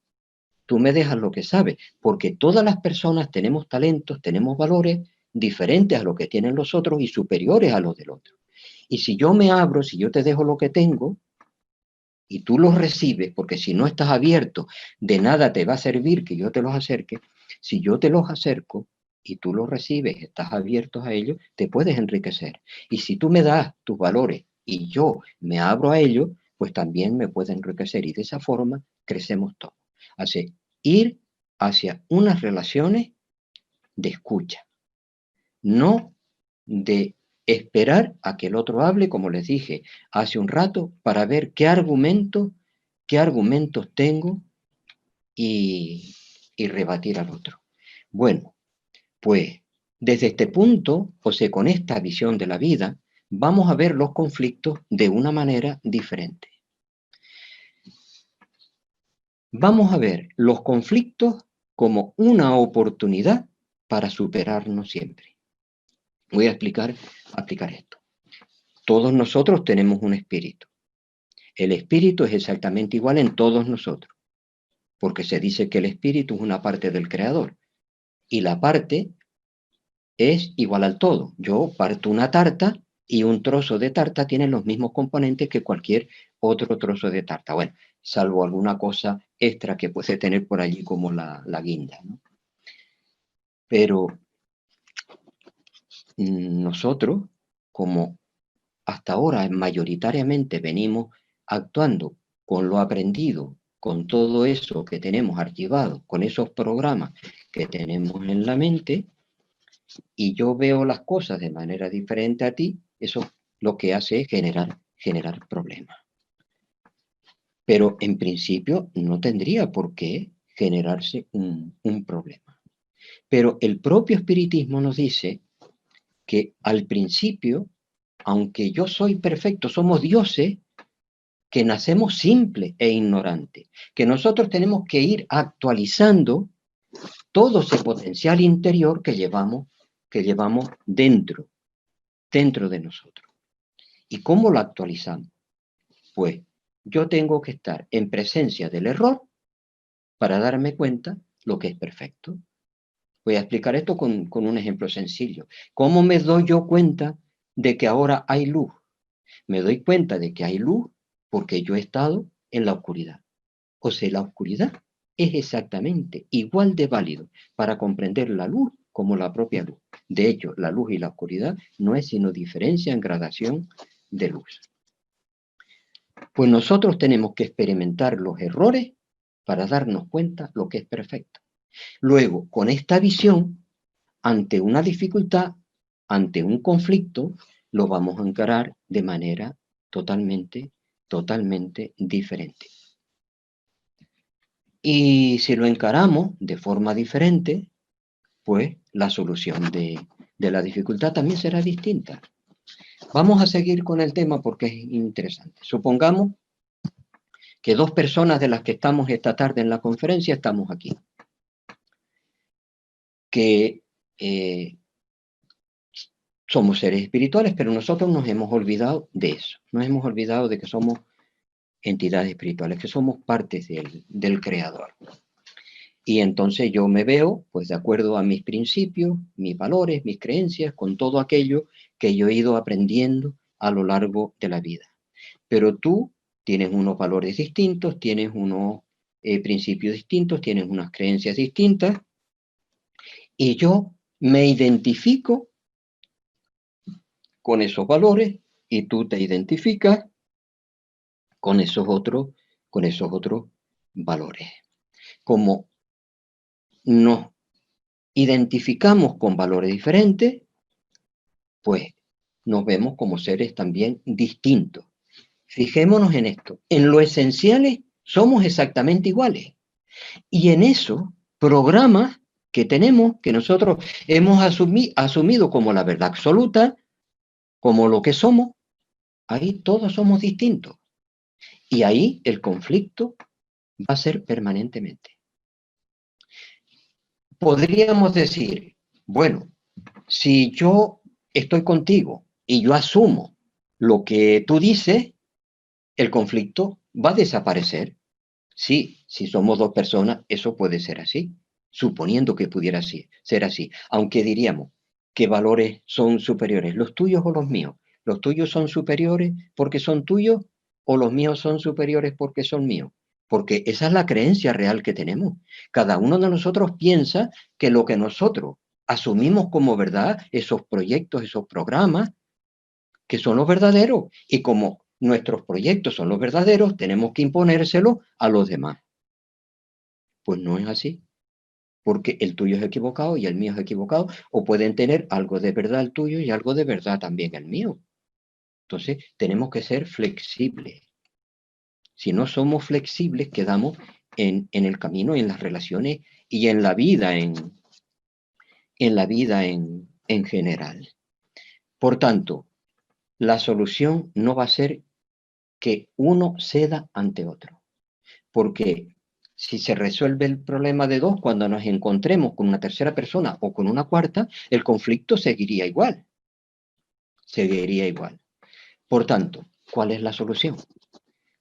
tú me dejas lo que sabes, porque todas las personas tenemos talentos, tenemos valores diferentes a lo que tienen los otros y superiores a los del otro. Y si yo me abro, si yo te dejo lo que tengo y tú los recibes, porque si no estás abierto, de nada te va a servir que yo te los acerque. Si yo te los acerco y tú los recibes, estás abierto a ellos, te puedes enriquecer. Y si tú me das tus valores y yo me abro a ellos, pues también me puede enriquecer. Y de esa forma crecemos todos. Así, ir hacia unas relaciones de escucha, no de esperar a que el otro hable, como les dije hace un rato, para ver qué argumentos tengo y rebatir al otro. Bueno, pues desde este punto, o sea, con esta visión de la vida, vamos a ver los conflictos de una manera diferente. Vamos a ver los conflictos como una oportunidad para superarnos siempre. Voy a explicar esto. Todos nosotros tenemos un espíritu. El espíritu es exactamente igual en todos nosotros, porque se dice que el espíritu es una parte del creador y la parte es igual al todo. Yo parto una tarta y un trozo de tarta tiene los mismos componentes que cualquier otro trozo de tarta. Bueno, salvo alguna cosa extra que puede tener por allí como la guinda, ¿no? Pero nosotros, como hasta ahora mayoritariamente venimos actuando con lo aprendido, con todo eso que tenemos archivado, con esos programas que tenemos en la mente, y yo veo las cosas de manera diferente a ti, eso lo que hace es generar problemas. Pero en principio no tendría por qué generarse un problema. Pero el propio espiritismo nos dice que al principio, aunque yo soy perfecto, somos dioses que nacemos simples e ignorantes, que nosotros tenemos que ir actualizando todo ese potencial interior que llevamos dentro de nosotros. ¿Y cómo lo actualizamos? Pues yo tengo que estar en presencia del error para darme cuenta lo que es perfecto. Voy a explicar esto con un ejemplo sencillo. ¿Cómo me doy yo cuenta de que ahora hay luz? Me doy cuenta de que hay luz porque yo he estado en la oscuridad. O sea, la oscuridad es exactamente igual de válido para comprender la luz como la propia luz. De hecho, la luz y la oscuridad no es sino diferencia en gradación de luz. Pues nosotros tenemos que experimentar los errores para darnos cuenta lo que es perfecto. Luego, con esta visión, ante una dificultad, ante un conflicto, lo vamos a encarar de manera totalmente diferente. Y si lo encaramos de forma diferente, pues la solución de la dificultad también será distinta. Vamos a seguir con el tema porque es interesante. Supongamos que dos personas de las que estamos esta tarde en la conferencia estamos aquí. Que somos seres espirituales, pero nosotros nos hemos olvidado de eso. Nos hemos olvidado de que somos entidades espirituales, que somos partes del Creador. Y entonces yo me veo, pues de acuerdo a mis principios, mis valores, mis creencias, con todo aquello que yo he ido aprendiendo a lo largo de la vida. Pero tú tienes unos valores distintos, tienes unos principios distintos, tienes unas creencias distintas, y yo me identifico con esos valores y tú te identificas con esos otros valores. Como nos identificamos con valores diferentes, pues nos vemos como seres también distintos. Fijémonos en esto. En lo esenciales somos exactamente iguales. Y en eso, programas que tenemos, que nosotros hemos asumido como la verdad absoluta, como lo que somos, ahí todos somos distintos. Y ahí el conflicto va a ser permanentemente. Podríamos decir, bueno, si yo estoy contigo y yo asumo lo que tú dices, el conflicto va a desaparecer. Sí, si somos dos personas, eso puede ser así, suponiendo que pudiera ser así. Aunque diríamos, ¿qué valores son superiores, los tuyos o los míos? ¿Los tuyos son superiores porque son tuyos o los míos son superiores porque son míos? Porque esa es la creencia real que tenemos. Cada uno de nosotros piensa que lo que nosotros asumimos como verdad, esos proyectos, esos programas, que son los verdaderos. Y como nuestros proyectos son los verdaderos, tenemos que imponérselos a los demás. Pues no es así, porque el tuyo es equivocado y el mío es equivocado, o pueden tener algo de verdad el tuyo y algo de verdad también el mío. Entonces, tenemos que ser flexibles. Si no somos flexibles, quedamos en el camino, en las relaciones y en la vida en general. Por tanto, la solución no va a ser que uno ceda ante otro, porque si se resuelve el problema de dos, cuando nos encontremos con una tercera persona o con una cuarta, el conflicto seguiría igual. Seguiría igual. Por tanto, ¿cuál es la solución?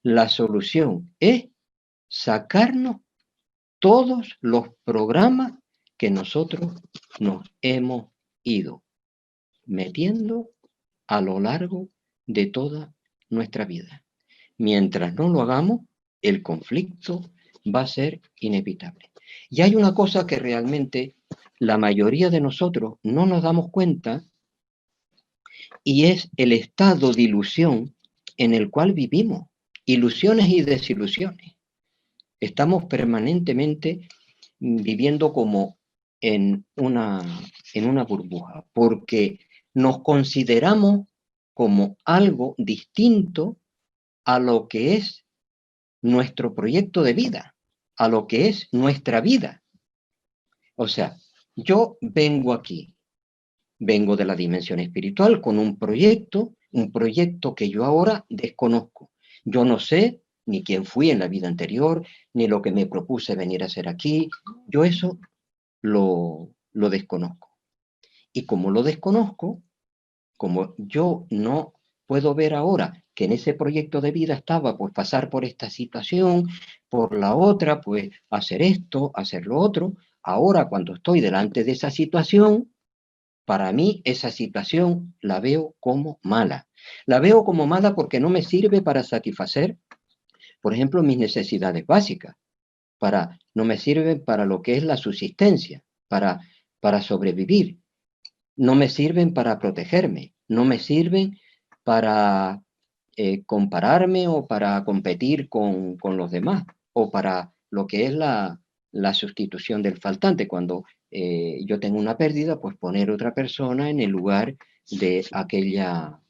La solución es sacarnos todos los programas que nosotros nos hemos ido metiendo a lo largo de toda nuestra vida. Mientras no lo hagamos, el conflicto va a ser inevitable. Y hay una cosa que realmente la mayoría de nosotros no nos damos cuenta, y es el estado de ilusión en el cual vivimos. Ilusiones y desilusiones. Estamos permanentemente viviendo como en una burbuja, porque nos consideramos como algo distinto a lo que es nuestro proyecto de vida, a lo que es nuestra vida. O sea, yo vengo aquí, vengo de la dimensión espiritual con un proyecto que yo ahora desconozco. Yo no sé ni quién fui en la vida anterior, ni lo que me propuse venir a hacer aquí. Yo eso lo desconozco. Y como lo desconozco, como yo no puedo ver ahora que en ese proyecto de vida estaba, pues pasar por esta situación, por la otra, pues hacer esto, hacer lo otro, ahora cuando estoy delante de esa situación, para mí esa situación la veo como mala. La veo como mala porque no me sirve para satisfacer, por ejemplo, mis necesidades básicas. No me sirve para lo que es la subsistencia, para sobrevivir. No me sirven para protegerme, no me sirven para compararme o para competir con los demás, o para lo que es la sustitución del faltante. Cuando yo tengo una pérdida, pues poner otra persona en el lugar de aquella,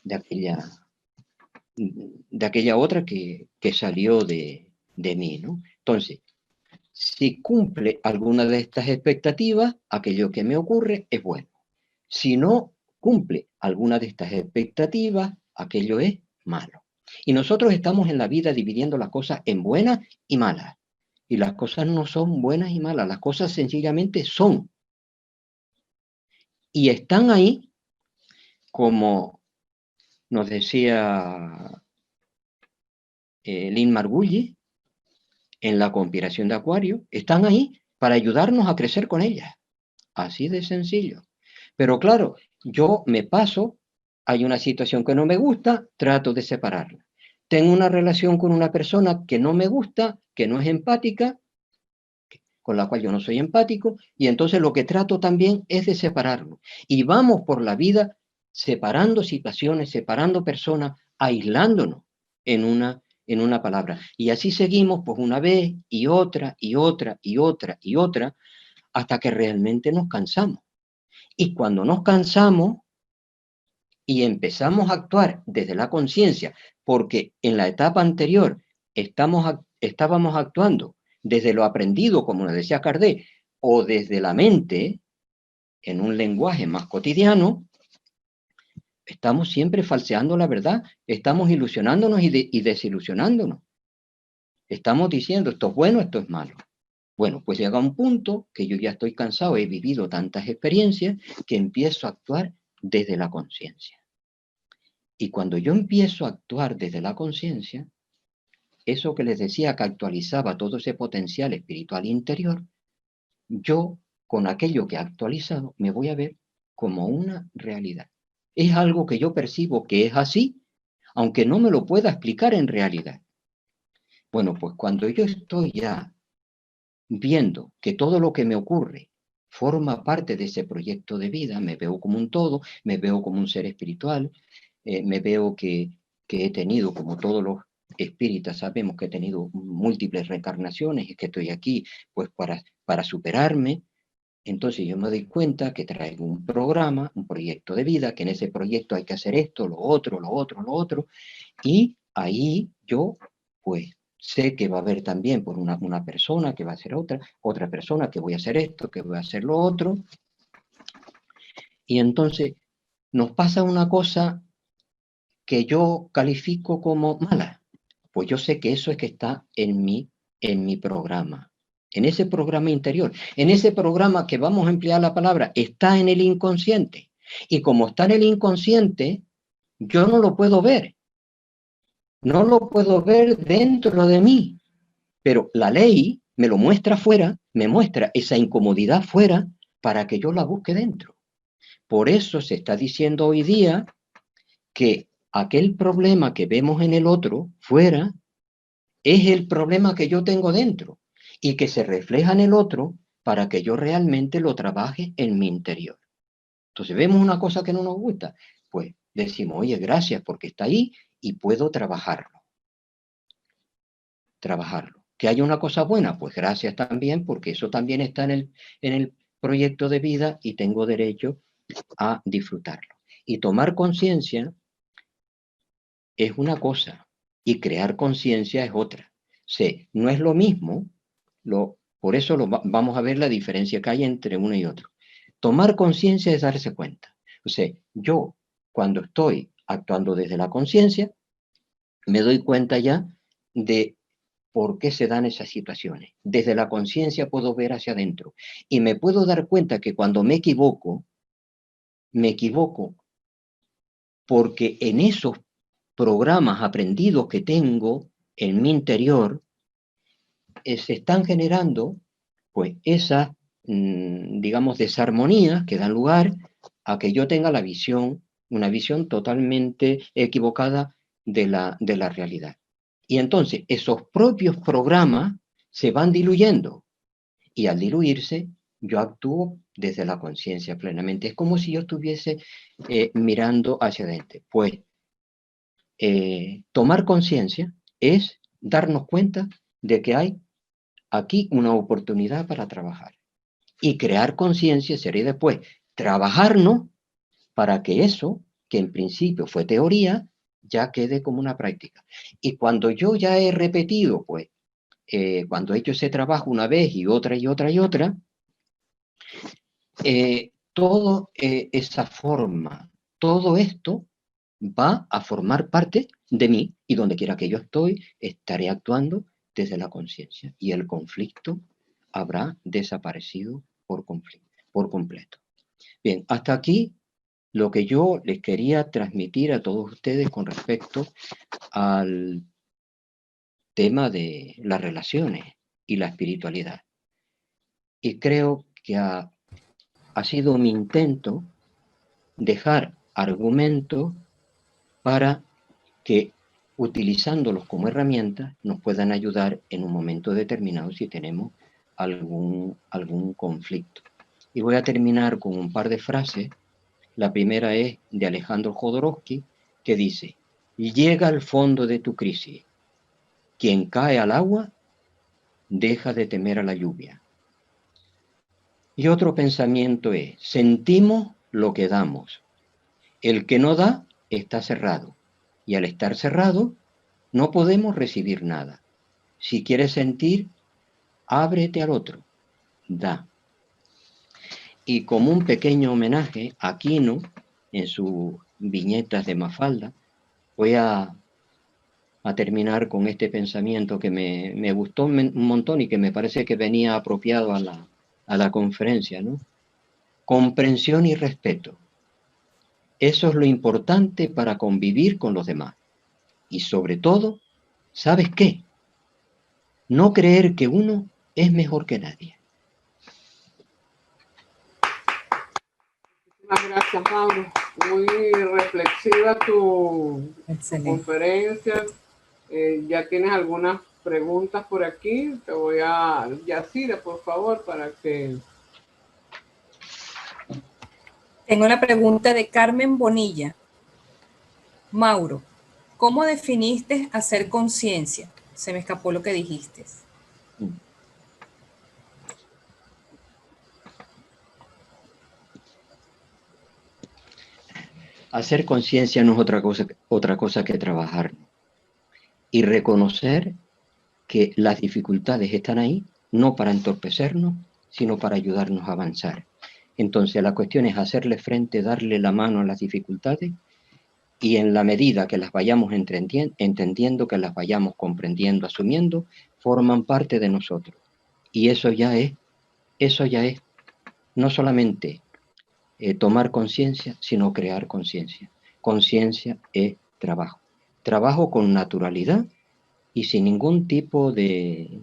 de aquella, de aquella otra que salió de mí, ¿no? Entonces, si cumple alguna de estas expectativas, aquello que me ocurre es bueno. Si no cumple alguna de estas expectativas, aquello es malo. Y nosotros estamos en la vida dividiendo las cosas en buenas y malas. Y las cosas no son buenas y malas, las cosas sencillamente son. Y están ahí, como nos decía Lynn Margulis en La conspiración de Acuario, están ahí para ayudarnos a crecer con ellas. Así de sencillo. Pero claro, yo me paso, hay una situación que no me gusta, trato de separarla. Tengo una relación con una persona que no me gusta, que no es empática, con la cual yo no soy empático, y entonces lo que trato también es de separarlo. Y vamos por la vida separando situaciones, separando personas, aislándonos en una palabra. Y así seguimos pues una vez y otra y otra y otra y otra, hasta que realmente nos cansamos. Y cuando nos cansamos y empezamos a actuar desde la conciencia, porque en la etapa anterior estábamos actuando desde lo aprendido, como nos decía Kardec, o desde la mente, en un lenguaje más cotidiano, estamos siempre falseando la verdad, estamos ilusionándonos y desilusionándonos. Estamos diciendo esto es bueno, esto es malo. Bueno, pues llega un punto que yo ya estoy cansado, he vivido tantas experiencias que empiezo a actuar desde la conciencia. Y cuando yo empiezo a actuar desde la conciencia, eso que les decía que actualizaba todo ese potencial espiritual interior, yo con aquello que he actualizado me voy a ver como una realidad. Es algo que yo percibo que es así, aunque no me lo pueda explicar en realidad. Bueno, pues cuando yo estoy ya viendo que todo lo que me ocurre forma parte de ese proyecto de vida, me veo como un todo, me veo como un ser espiritual, me veo que he tenido, como todos los espíritas sabemos que he tenido múltiples reencarnaciones y que estoy aquí pues para superarme. Entonces yo me doy cuenta que traigo un programa, un proyecto de vida, que en ese proyecto hay que hacer esto, lo otro, lo otro, lo otro, y ahí yo pues sé que va a haber también por una persona que va a hacer otra persona que voy a hacer esto, que voy a hacer lo otro, y entonces nos pasa una cosa que yo califico como mala, pues yo sé que eso es que está en mi programa, en ese programa interior, en ese programa que vamos a emplear la palabra, está en el inconsciente. Y como está en el inconsciente, yo no lo puedo ver. No lo puedo ver dentro de mí. Pero la ley me lo muestra fuera, me muestra esa incomodidad fuera para que yo la busque dentro. Por eso se está diciendo hoy día que aquel problema que vemos en el otro fuera es el problema que yo tengo dentro y que se refleja en el otro para que yo realmente lo trabaje en mi interior. Entonces vemos una cosa que no nos gusta, pues decimos, oye, gracias porque está ahí y puedo trabajarlo. Que haya una cosa buena, pues gracias también porque eso también está en el proyecto de vida y tengo derecho a disfrutarlo. Y tomar conciencia es una cosa y crear conciencia es otra. Sí, no es lo mismo, por eso vamos a ver la diferencia que hay entre uno y otro. Tomar conciencia es darse cuenta. O sea, yo cuando estoy actuando desde la conciencia, me doy cuenta ya de por qué se dan esas situaciones. Desde la conciencia puedo ver hacia adentro y me puedo dar cuenta que cuando me equivoco porque en esos programas aprendidos que tengo en mi interior, se están generando pues esas, digamos, desarmonías que dan lugar a que yo tenga una visión totalmente equivocada de la realidad. Y entonces esos propios programas se van diluyendo y al diluirse yo actúo desde la conciencia plenamente. Es como si yo estuviese mirando hacia adentro. Pues tomar conciencia es darnos cuenta de que hay aquí una oportunidad para trabajar. Y crear conciencia sería después trabajarnos para que eso, que en principio fue teoría, ya quede como una práctica. Y cuando yo ya he repetido, pues, cuando he hecho ese trabajo una vez y otra y otra y otra, toda esa forma, todo esto va a formar parte de mí y donde quiera que yo estoy, estaré actuando desde la conciencia y el conflicto habrá desaparecido por completo. Bien, hasta aquí lo que yo les quería transmitir a todos ustedes con respecto al tema de las relaciones y la espiritualidad. Y creo que ha sido mi intento dejar argumentos para que utilizándolos como herramientas nos puedan ayudar en un momento determinado si tenemos algún conflicto. Y voy a terminar con un par de frases. La primera es de Alejandro Jodorowsky, que dice: llega al fondo de tu crisis. Quien cae al agua deja de temer a la lluvia. Y otro pensamiento es, sentimos lo que damos. El que no da está cerrado. Y al estar cerrado, no podemos recibir nada. Si quieres sentir, ábrete al otro. Da. Y como un pequeño homenaje, Aquino, en sus viñetas de Mafalda, voy a terminar con este pensamiento que me gustó un montón y que me parece que venía apropiado a la conferencia, ¿no? Comprensión y respeto. Eso es lo importante para convivir con los demás. Y sobre todo, ¿sabes qué? No creer que uno es mejor que nadie. Muchas gracias, Mauro. Muy reflexiva tu conferencia. Ya tienes algunas preguntas por aquí. Te voy a... Yacira, por favor, para que... Tengo una pregunta de Carmen Bonilla. Mauro, ¿cómo definiste hacer conciencia? Se me escapó lo que dijiste. Hacer conciencia no es otra cosa que trabajar y reconocer que las dificultades están ahí, no para entorpecernos, sino para ayudarnos a avanzar. Entonces la cuestión es hacerle frente, darle la mano a las dificultades y en la medida que las vayamos entendiendo, que las vayamos comprendiendo, asumiendo, forman parte de nosotros. Y eso ya es no solamente tomar conciencia, sino crear conciencia. Conciencia es trabajo. Trabajo con naturalidad y sin ningún tipo de,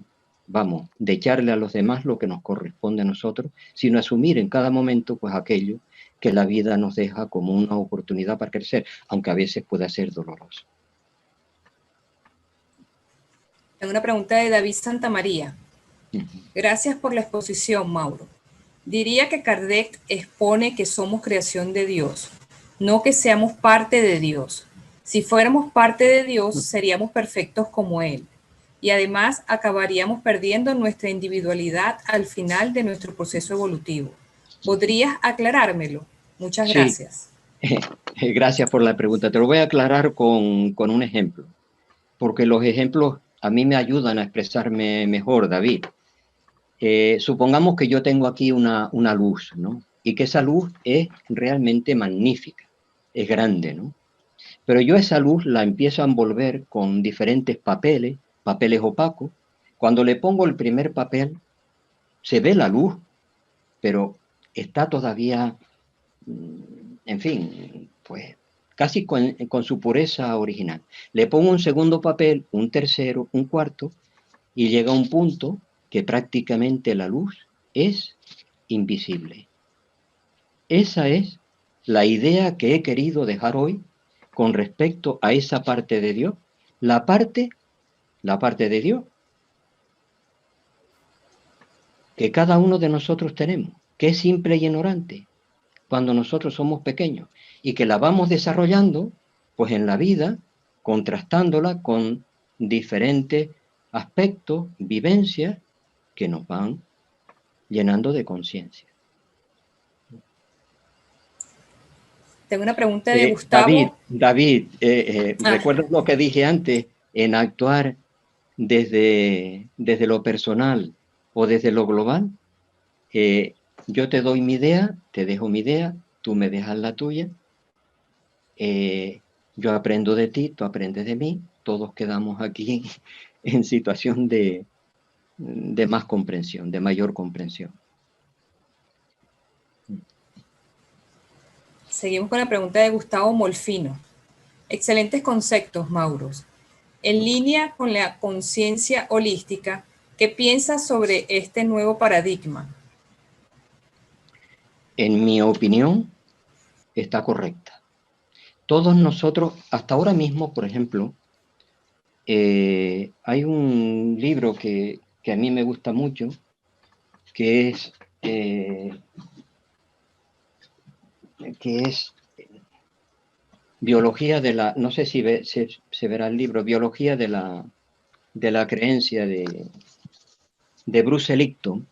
de echarle a los demás lo que nos corresponde a nosotros, sino asumir en cada momento pues aquello que la vida nos deja como una oportunidad para crecer, aunque a veces pueda ser doloroso. Tengo una pregunta de David Santamaría. Gracias por la exposición, Mauro. Diría que Kardec expone que somos creación de Dios, no que seamos parte de Dios. Si fuéramos parte de Dios, seríamos perfectos como Él. Y además acabaríamos perdiendo nuestra individualidad al final de nuestro proceso evolutivo. ¿Podrías aclarármelo? Muchas gracias. Sí. Gracias por la pregunta. Te lo voy a aclarar con un ejemplo, porque los ejemplos a mí me ayudan a expresarme mejor, David. Supongamos que yo tengo aquí una luz, ¿no? Y que esa luz es realmente magnífica, es grande, ¿no? Pero yo esa luz la empiezo a envolver con diferentes papeles opacos. Cuando le pongo el primer papel, se ve la luz, pero está todavía, en fin, pues casi con su pureza original. Le pongo un segundo papel, un tercero, un cuarto, y llega un punto que prácticamente la luz es invisible. Esa es la idea que he querido dejar hoy con respecto a esa parte de Dios, la parte de Dios que cada uno de nosotros tenemos, que es simple y ignorante cuando nosotros somos pequeños y que la vamos desarrollando pues en la vida, contrastándola con diferentes aspectos, vivencias que nos van llenando de conciencia. Tengo una pregunta de Gustavo. David, ¿recuerdas lo que dije antes? En actuar desde lo personal o desde lo global. Yo te doy mi idea, te dejo mi idea, tú me dejas la tuya. Yo aprendo de ti, tú aprendes de mí. Todos quedamos aquí en situación de más comprensión, de mayor comprensión. Seguimos con la pregunta de Gustavo Molfino. Excelentes conceptos, Mauros. En línea con la conciencia holística, ¿qué piensas sobre este nuevo paradigma? En mi opinión, está correcta. Todos nosotros, hasta ahora mismo, por ejemplo, hay un libro que a mí me gusta mucho, que es Biología de la, no sé si se verá el libro, Biología de la creencia de Bruce Lipton,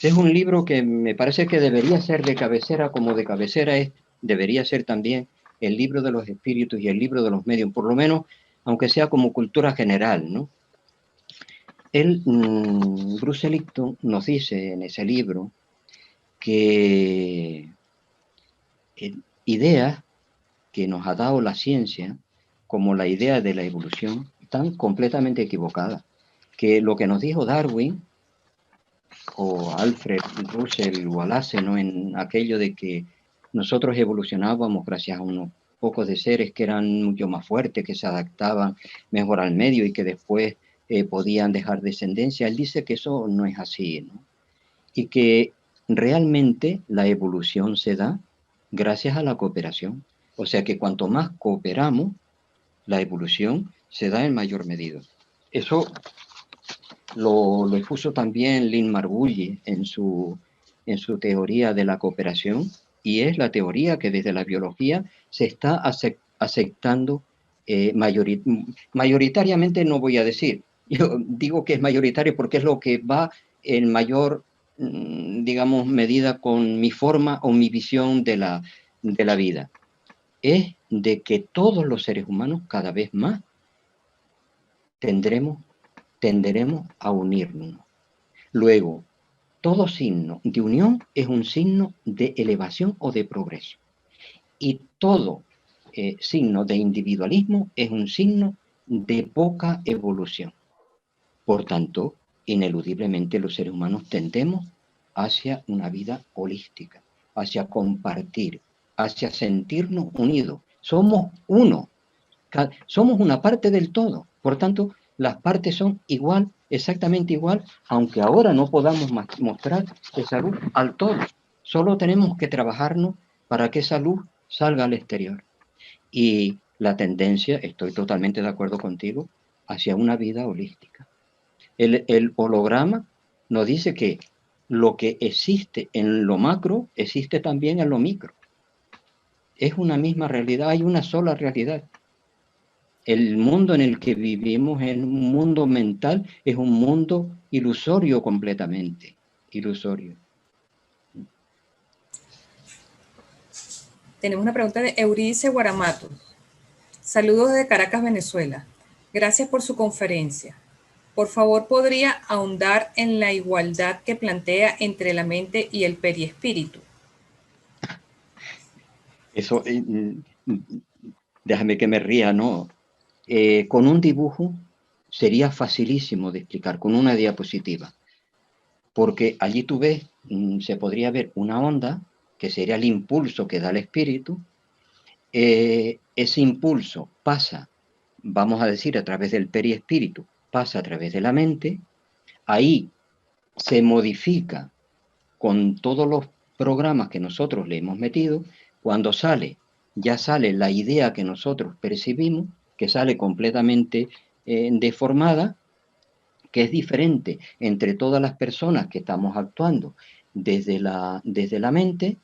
Es un libro que me parece que debería ser de cabecera, como de cabecera debería ser también el libro de los espíritus y el libro de los medios, por lo menos, aunque sea como cultura general, ¿no? Bruce Ellington nos dice en ese libro que ideas que nos ha dado la ciencia, como la idea de la evolución, están completamente equivocadas. Que lo que nos dijo Darwin o Alfred Russel Wallace, ¿no? En aquello de que nosotros evolucionábamos gracias a unos pocos de seres que eran mucho más fuertes, que se adaptaban mejor al medio y que después podían dejar descendencia. Él dice que eso no es así, ¿no? Y que realmente la evolución se da gracias a la cooperación. O sea que cuanto más cooperamos, la evolución se da en mayor medida. Eso lo expuso también Lynn Margulis en su teoría de la cooperación, y es la teoría que desde la biología se está aceptando mayoritariamente, no voy a decir, yo digo que es mayoritario porque es lo que va en mayor, digamos, medida con mi forma o mi visión de la vida, es de que todos los seres humanos cada vez más tenderemos a unirnos. Luego, todo signo de unión es un signo de elevación o de progreso. Y todo signo de individualismo es un signo de poca evolución. Por tanto, ineludiblemente los seres humanos tendemos hacia una vida holística, hacia compartir, hacia sentirnos unidos. Somos uno, somos una parte del todo. Por tanto, las partes son igual, exactamente igual, aunque ahora no podamos mostrar esa luz al todo. Solo tenemos que trabajarnos para que esa luz salga al exterior. Y la tendencia, estoy totalmente de acuerdo contigo, hacia una vida holística. El holograma nos dice que lo que existe en lo macro existe también en lo micro. Es una misma realidad, hay una sola realidad. El mundo en el que vivimos es un mundo mental, es un mundo ilusorio completamente, ilusorio. Tenemos una pregunta de Euridice Guaramato. Saludos desde Caracas, Venezuela. Gracias por su conferencia. Por favor, ¿podría ahondar en la igualdad que plantea entre la mente y el periespíritu? Eso, déjame que me ría, ¿no? Con un dibujo sería facilísimo de explicar, con una diapositiva, porque allí tú ves, se podría ver una onda, que sería el impulso que da el espíritu. Ese impulso pasa, vamos a decir, a través del periespíritu, pasa a través de la mente, ahí se modifica con todos los programas que nosotros le hemos metido. Cuando sale, ya sale la idea que nosotros percibimos, que sale completamente deformada, que es diferente entre todas las personas que estamos actuando desde la mente,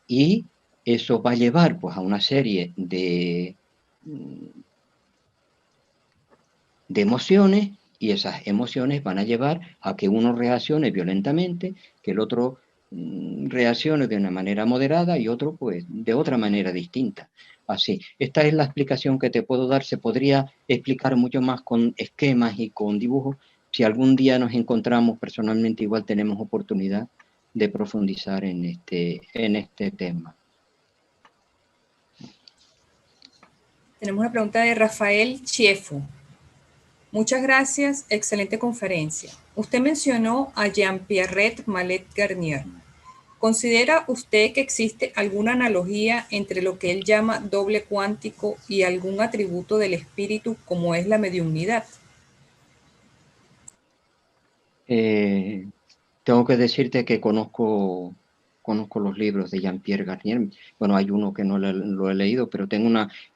y eso va a llevar pues, a una serie de emociones, y esas emociones van a llevar a que uno reaccione violentamente, que el otro reaccione de una manera moderada y otro pues de otra manera distinta. Así, esta es la explicación que te puedo dar. Se podría explicar mucho más con esquemas y con dibujos. Si algún día nos encontramos personalmente, igual tenemos oportunidad de profundizar en este tema. Tenemos una pregunta de Rafael Chiefo. Muchas gracias, excelente conferencia. Usted mencionó a Jean-Pierre Mallet Garnier. ¿Considera usted que existe alguna analogía entre lo que él llama doble cuántico y algún atributo del espíritu como es la mediunidad? Tengo que decirte que conozco los libros de Jean-Pierre Garnier. Bueno, hay uno que no lo he leído, pero tengo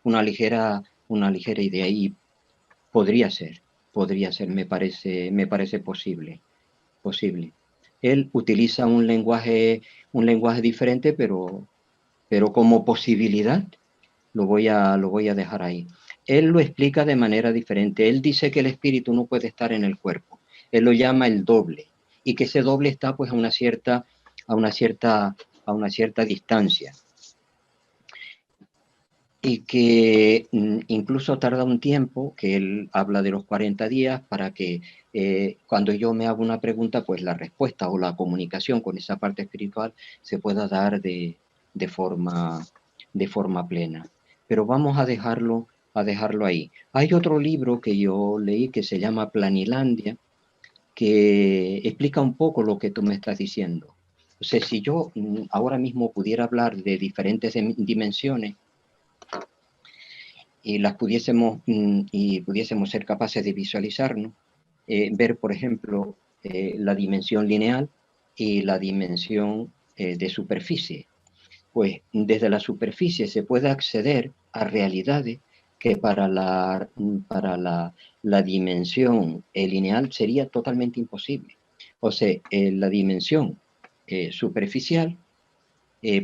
una ligera idea, y podría ser, me parece posible. Él utiliza un lenguaje diferente, pero como posibilidad lo voy a dejar ahí. Él lo explica de manera diferente. Él dice que el espíritu no puede estar en el cuerpo. Él lo llama el doble. y que ese doble está pues a una cierta distancia. Y que incluso tarda un tiempo, que él habla de los 40 días, para que cuando yo me hago una pregunta, pues la respuesta o la comunicación con esa parte espiritual se pueda dar de forma plena. Pero vamos a dejarlo ahí. Hay otro libro que yo leí que se llama Planilandia, que explica un poco lo que tú me estás diciendo. O sea, si yo ahora mismo pudiera hablar de diferentes dimensiones, y las pudiésemos ser capaces de visualizarnos, ver, por ejemplo, la dimensión lineal y la dimensión de superficie. Pues desde la superficie se puede acceder a realidades que para la dimensión lineal sería totalmente imposible. O sea, la dimensión superficial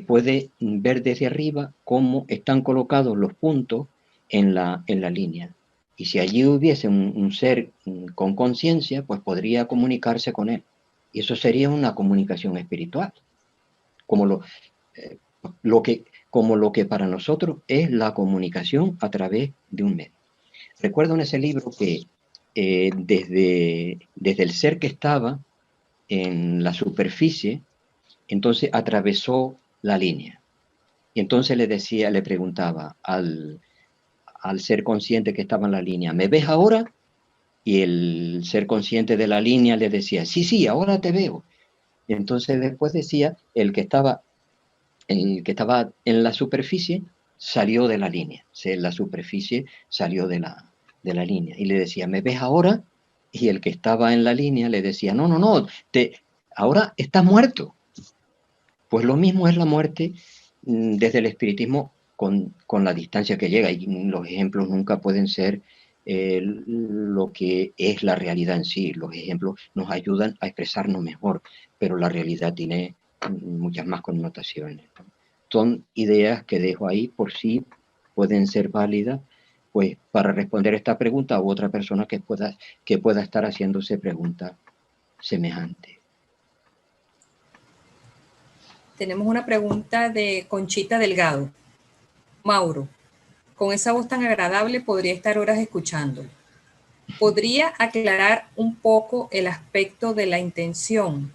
puede ver desde arriba cómo están colocados los puntos en la línea. Y si allí hubiese un ser con conciencia, pues podría comunicarse con él. Y eso sería una comunicación espiritual, como lo que para nosotros es la comunicación a través de un medio. Recuerdo en ese libro que desde el ser que estaba en la superficie, entonces atravesó la línea. Y entonces le preguntaba al ser consciente que estaba en la línea, ¿me ves ahora? Y el ser consciente de la línea le decía, sí, ahora te veo. Y entonces después decía, el que estaba en la superficie salió de la línea. O sea, la superficie salió de la línea. Y le decía, ¿me ves ahora? Y el que estaba en la línea le decía, no, ahora estás muerto. Pues lo mismo es la muerte desde el espiritismo con la distancia que llega, y los ejemplos nunca pueden ser lo que es la realidad en sí. Los ejemplos nos ayudan a expresarnos mejor, pero la realidad tiene muchas más connotaciones. Son ideas que dejo ahí por si pueden ser válidas, pues para responder esta pregunta a otra persona que pueda estar haciéndose preguntas semejantes. Tenemos una pregunta de Conchita Delgado. Mauro, con esa voz tan agradable podría estar horas escuchando. ¿Podría aclarar un poco el aspecto de la intención?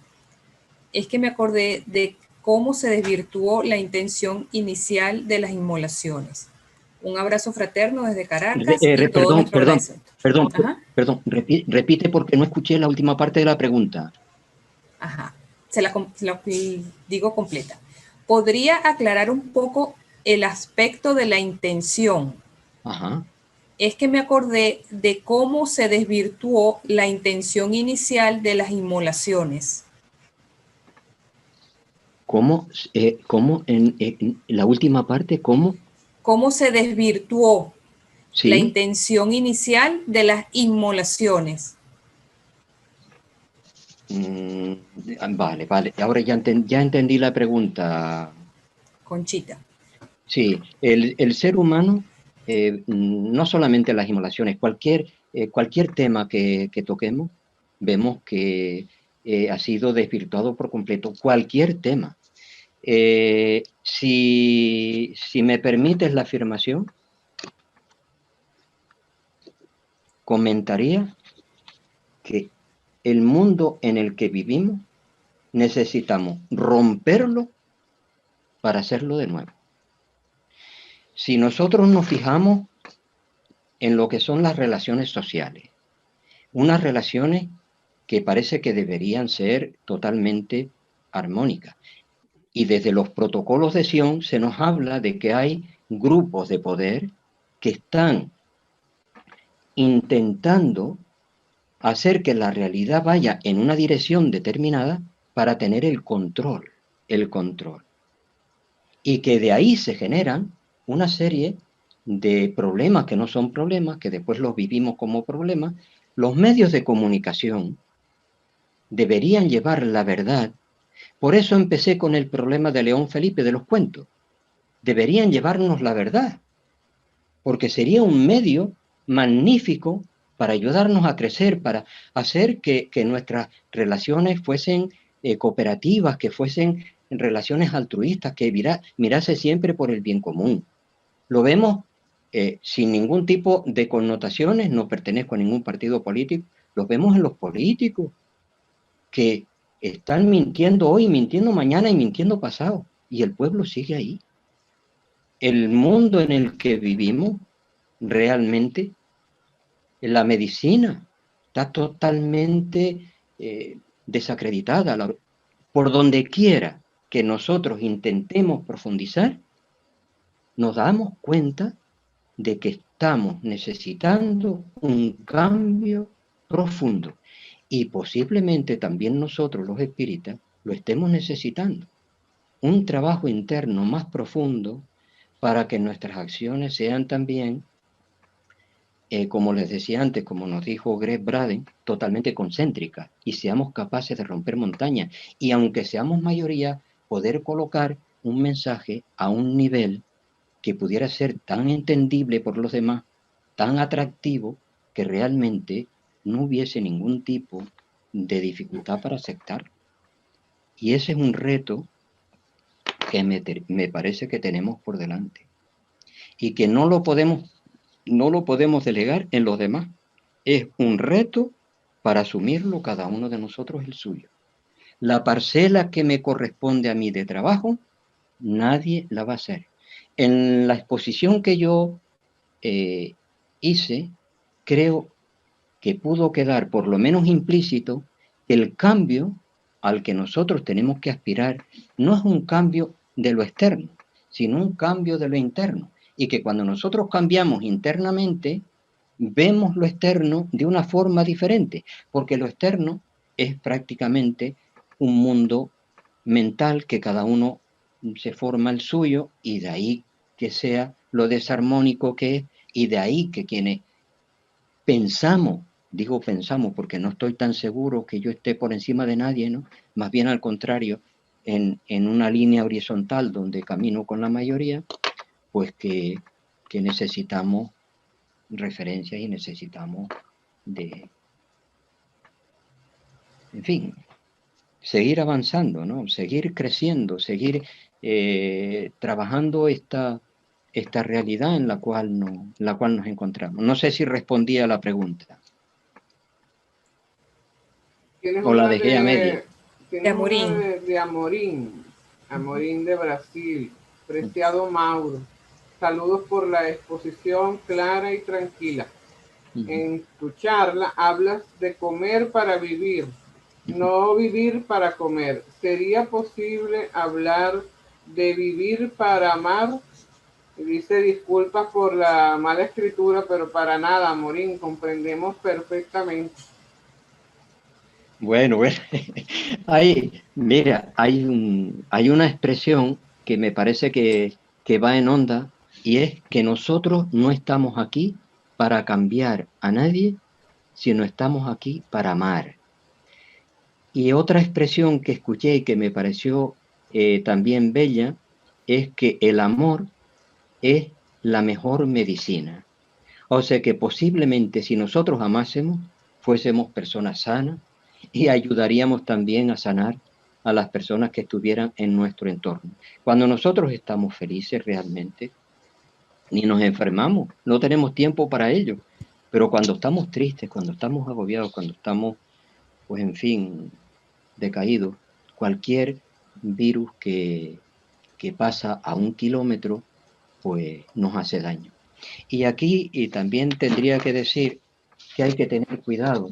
Es que me acordé de cómo se desvirtuó la intención inicial de las inmolaciones. Un abrazo fraterno desde Caracas y todo nuestro agradecimiento. Perdón, repite porque no escuché la última parte de la pregunta. Ajá, se la digo completa. ¿Podría aclarar un poco el aspecto de la intención? Ajá. Es que me acordé de cómo se desvirtuó la intención inicial de las inmolaciones. ¿Cómo en la última parte, cómo? ¿Cómo se desvirtuó ¿Sí? la intención inicial de las inmolaciones? Vale. Ahora ya entendí la pregunta. Conchita. Sí, el ser humano, no solamente las inmolaciones, cualquier tema que toquemos, vemos que ha sido desvirtuado por completo. Cualquier tema. Si me permites la afirmación, comentaría que el mundo en el que vivimos necesitamos romperlo para hacerlo de nuevo. Si nosotros nos fijamos en lo que son las relaciones sociales, unas relaciones que parece que deberían ser totalmente armónicas, y desde los protocolos de Sion se nos habla de que hay grupos de poder que están intentando hacer que la realidad vaya en una dirección determinada para tener el control. Y que de ahí se generan una serie de problemas que no son problemas, que después los vivimos como problemas. Los medios de comunicación deberían llevar la verdad. Por eso empecé con el problema de León Felipe de los cuentos. Deberían llevarnos la verdad, porque sería un medio magnífico para ayudarnos a crecer, para hacer que nuestras relaciones fuesen cooperativas, que fuesen relaciones altruistas, que mirase siempre por el bien común. Lo vemos sin ningún tipo de connotaciones, no pertenezco a ningún partido político, los vemos en los políticos, que están mintiendo hoy, mintiendo mañana y mintiendo pasado, y el pueblo sigue ahí. El mundo en el que vivimos, realmente, la medicina está totalmente desacreditada. Por donde quiera que nosotros intentemos profundizar, nos damos cuenta de que estamos necesitando un cambio profundo. Y posiblemente también nosotros, los espíritas, lo estemos necesitando. Un trabajo interno más profundo para que nuestras acciones sean también, como les decía antes, como nos dijo Greg Braden, totalmente concéntricas y seamos capaces de romper montañas. Y aunque seamos mayoría, poder colocar un mensaje a un nivel que pudiera ser tan entendible por los demás, tan atractivo, que realmente no hubiese ningún tipo de dificultad para aceptar. Y ese es un reto que me parece que tenemos por delante y que no lo podemos delegar en los demás. Es un reto para asumirlo cada uno de nosotros el suyo. La parcela que me corresponde a mí de trabajo, nadie la va a hacer. En la exposición que yo hice, creo que pudo quedar por lo menos implícito el cambio al que nosotros tenemos que aspirar no es un cambio de lo externo, sino un cambio de lo interno. Y que cuando nosotros cambiamos internamente, vemos lo externo de una forma diferente, porque lo externo es prácticamente un mundo mental que cada uno se forma el suyo, y de ahí que sea lo desarmónico que es, y de ahí que quienes pensamos, digo pensamos porque no estoy tan seguro que yo esté por encima de nadie, ¿no? Más bien al contrario, en una línea horizontal donde camino con la mayoría, pues que necesitamos referencias y necesitamos en fin, seguir avanzando, ¿no? Seguir creciendo, seguir trabajando esta realidad en la cual nos encontramos. No sé si respondí a la pregunta. Tienes O la una dejé a media. Tienes Amorim. una de Amorim, Amorim de Brasil. Preciado Mauro, saludos por la exposición clara y tranquila. En tu charla hablas de comer para vivir, no vivir para comer. ¿Sería posible hablar de vivir para amar? Dice disculpas por la mala escritura, pero para nada, Amorim, comprendemos perfectamente. Bueno, mira, hay una expresión que me parece que va en onda, y es que nosotros no estamos aquí para cambiar a nadie, sino estamos aquí para amar. Y otra expresión que escuché y que me pareció también bella es que el amor es la mejor medicina. O sea que posiblemente si nosotros amásemos, fuésemos personas sanas y ayudaríamos también a sanar a las personas que estuvieran en nuestro entorno. Cuando nosotros estamos felices realmente, ni nos enfermamos, no tenemos tiempo para ello. Pero cuando estamos tristes, cuando estamos agobiados, cuando estamos, pues en fin, decaídos, cualquier virus que pasa a 1 kilómetro, pues nos hace daño. Y aquí también tendría que decir que hay que tener cuidado,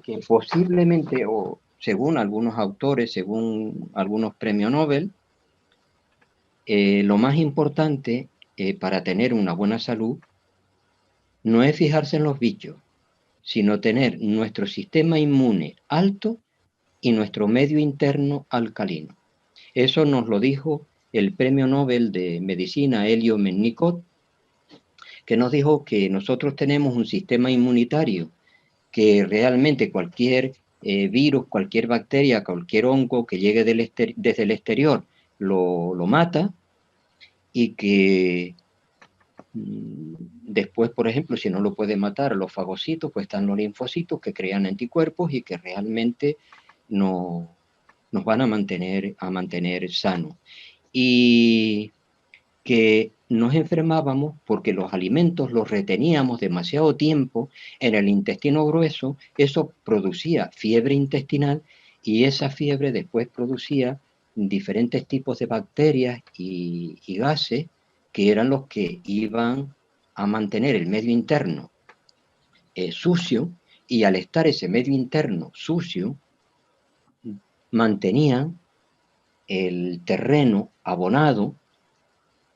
que posiblemente, o según algunos autores, según algunos premios Nobel, lo más importante para tener una buena salud no es fijarse en los bichos, sino tener nuestro sistema inmune alto y nuestro medio interno alcalino. Eso nos lo dijo el premio Nobel de Medicina Elio Mennicot, que nos dijo que nosotros tenemos un sistema inmunitario que realmente cualquier virus, cualquier bacteria, cualquier hongo que llegue desde el exterior lo mata, y que después, por ejemplo, si no lo puede matar los fagocitos, pues están los linfocitos que crean anticuerpos y que realmente nos van a mantener sanos. Y que nos enfermábamos porque los alimentos los reteníamos demasiado tiempo en el intestino grueso, eso producía fiebre intestinal y esa fiebre después producía diferentes tipos de bacterias y gases que eran los que iban a mantener el medio interno sucio, y al estar ese medio interno sucio, mantenían el terreno abonado,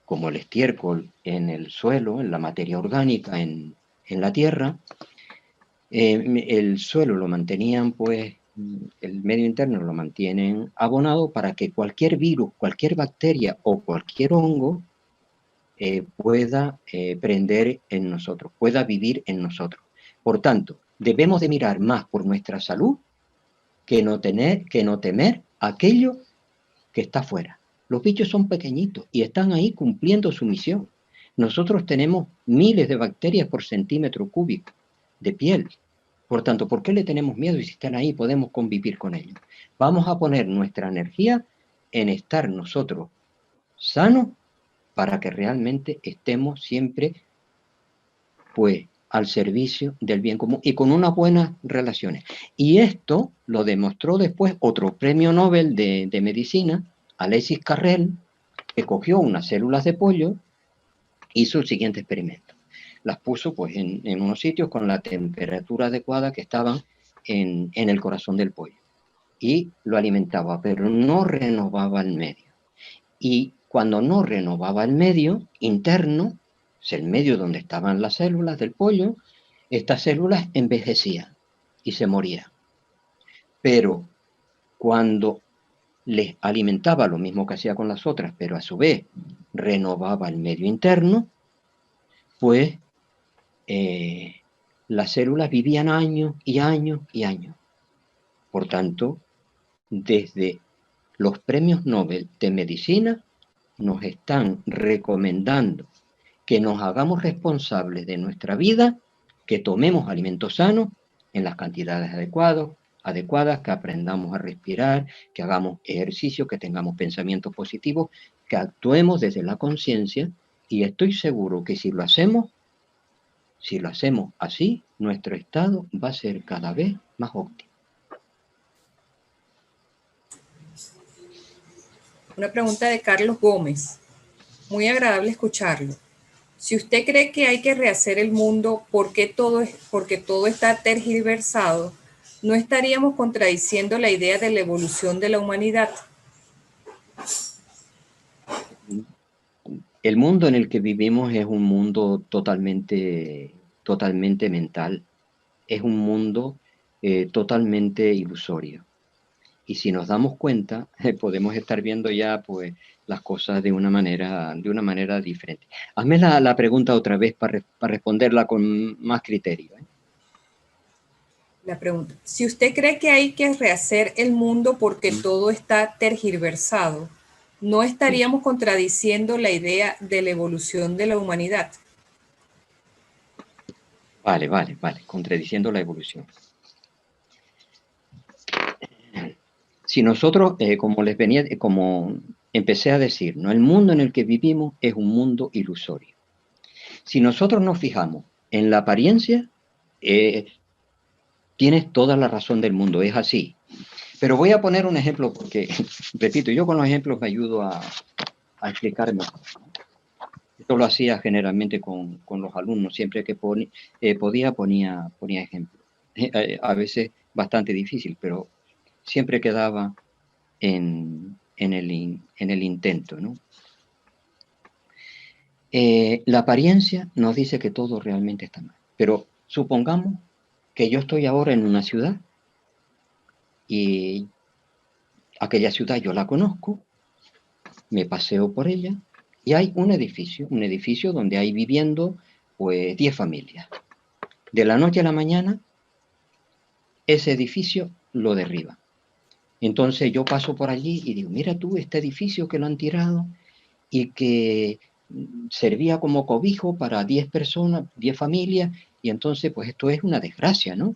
como el estiércol en el suelo, en la materia orgánica, en la tierra. El suelo lo mantenían, pues, el medio interno lo mantienen abonado para que cualquier virus, cualquier bacteria o cualquier hongo pueda prender en nosotros, pueda vivir en nosotros. Por tanto, debemos de mirar más por nuestra salud que no temer aquello que está fuera. Los bichos son pequeñitos y están ahí cumpliendo su misión. Nosotros tenemos miles de bacterias por centímetro cúbico de piel. Por tanto, ¿por qué le tenemos miedo? Y si están ahí, podemos convivir con ellos. Vamos a poner nuestra energía en estar nosotros sanos para que realmente estemos siempre, pues, al servicio del bien común y con unas buenas relaciones. Y esto lo demostró después otro premio Nobel de medicina, Alexis Carrel, que cogió unas células de pollo, hizo el siguiente experimento. Las puso, pues, en unos sitios con la temperatura adecuada que estaban en el corazón del pollo. Y lo alimentaba, pero no renovaba el medio. Y cuando no renovaba el medio interno, es el medio donde estaban las células del pollo, estas células envejecían y se morían. Pero cuando les alimentaba lo mismo que hacía con las otras, pero a su vez renovaba el medio interno, pues las células vivían años y años y años. Por tanto, desde los premios Nobel de Medicina nos están recomendando que nos hagamos responsables de nuestra vida, que tomemos alimentos sanos en las cantidades adecuadas, que aprendamos a respirar, que hagamos ejercicio, que tengamos pensamientos positivos, que actuemos desde la conciencia, y estoy seguro que si lo hacemos así, nuestro estado va a ser cada vez más óptimo. Una pregunta de Carlos Gómez. Muy agradable escucharlo. Si usted cree que hay que rehacer el mundo porque todo está tergiversado, ¿no estaríamos contradiciendo la idea de la evolución de la humanidad? El mundo en el que vivimos es un mundo totalmente mental. Es un mundo totalmente ilusorio. Y si nos damos cuenta, podemos estar viendo ya, pues, las cosas de una manera diferente. Hazme la pregunta otra vez para responderla con más criterio. La pregunta. Si usted cree que hay que rehacer el mundo porque todo está tergiversado, ¿no estaríamos contradiciendo la idea de la evolución de la humanidad? Vale, contradiciendo la evolución. Si nosotros, como empecé a decir, ¿no? El mundo en el que vivimos es un mundo ilusorio. Si nosotros nos fijamos en la apariencia, tienes toda la razón del mundo, es así. Pero voy a poner un ejemplo porque, repito, yo con los ejemplos me ayudo a explicarme. Esto lo hacía generalmente con los alumnos, siempre que podía ponía ejemplos. A veces bastante difícil, pero siempre quedaba en el intento, ¿no? La apariencia nos dice que todo realmente está mal. Pero supongamos que yo estoy ahora en una ciudad y aquella ciudad yo la conozco, me paseo por ella y hay un edificio donde hay viviendo, pues, 10 familias. De la noche a la mañana, ese edificio lo derriba. Entonces yo paso por allí y digo, mira tú, este edificio que lo han tirado y que servía como cobijo para 10 personas, 10 familias, y entonces pues esto es una desgracia, ¿no?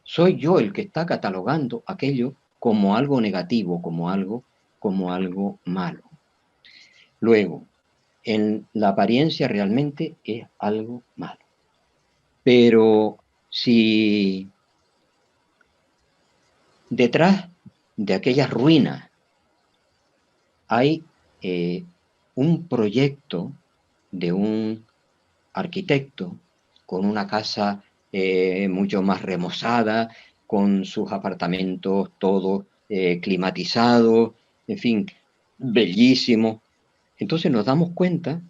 Soy yo el que está catalogando aquello como algo negativo, como algo malo. Luego, en la apariencia realmente es algo malo. Pero si detrás de aquellas ruinas hay un proyecto de un arquitecto con una casa mucho más remozada, con sus apartamentos todos climatizados, en fin, bellísimos. Entonces nos damos cuenta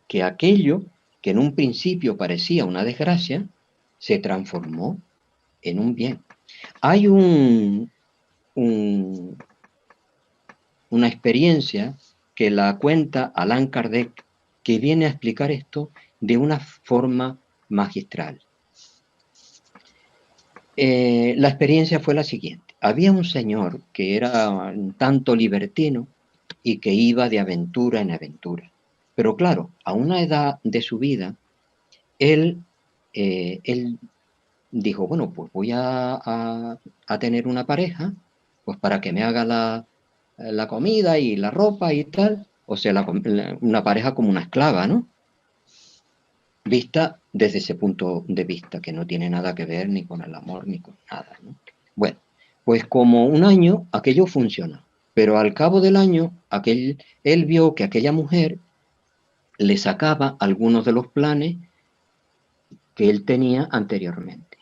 que aquello que en un principio parecía una desgracia, se transformó en un bien. Hay una experiencia que la cuenta Allan Kardec, que viene a explicar esto de una forma magistral. La experiencia fue la siguiente. Había un señor que era un tanto libertino y que iba de aventura en aventura. Pero claro, a una edad de su vida, él dijo, bueno, pues voy a tener una pareja, pues para que me haga la comida y la ropa y tal, o sea, una pareja como una esclava, ¿no? Vista desde ese punto de vista, que no tiene nada que ver ni con el amor ni con nada, ¿no? Bueno, pues como un año aquello funcionó, pero al cabo del año él vio que aquella mujer le sacaba algunos de los planes que él tenía anteriormente.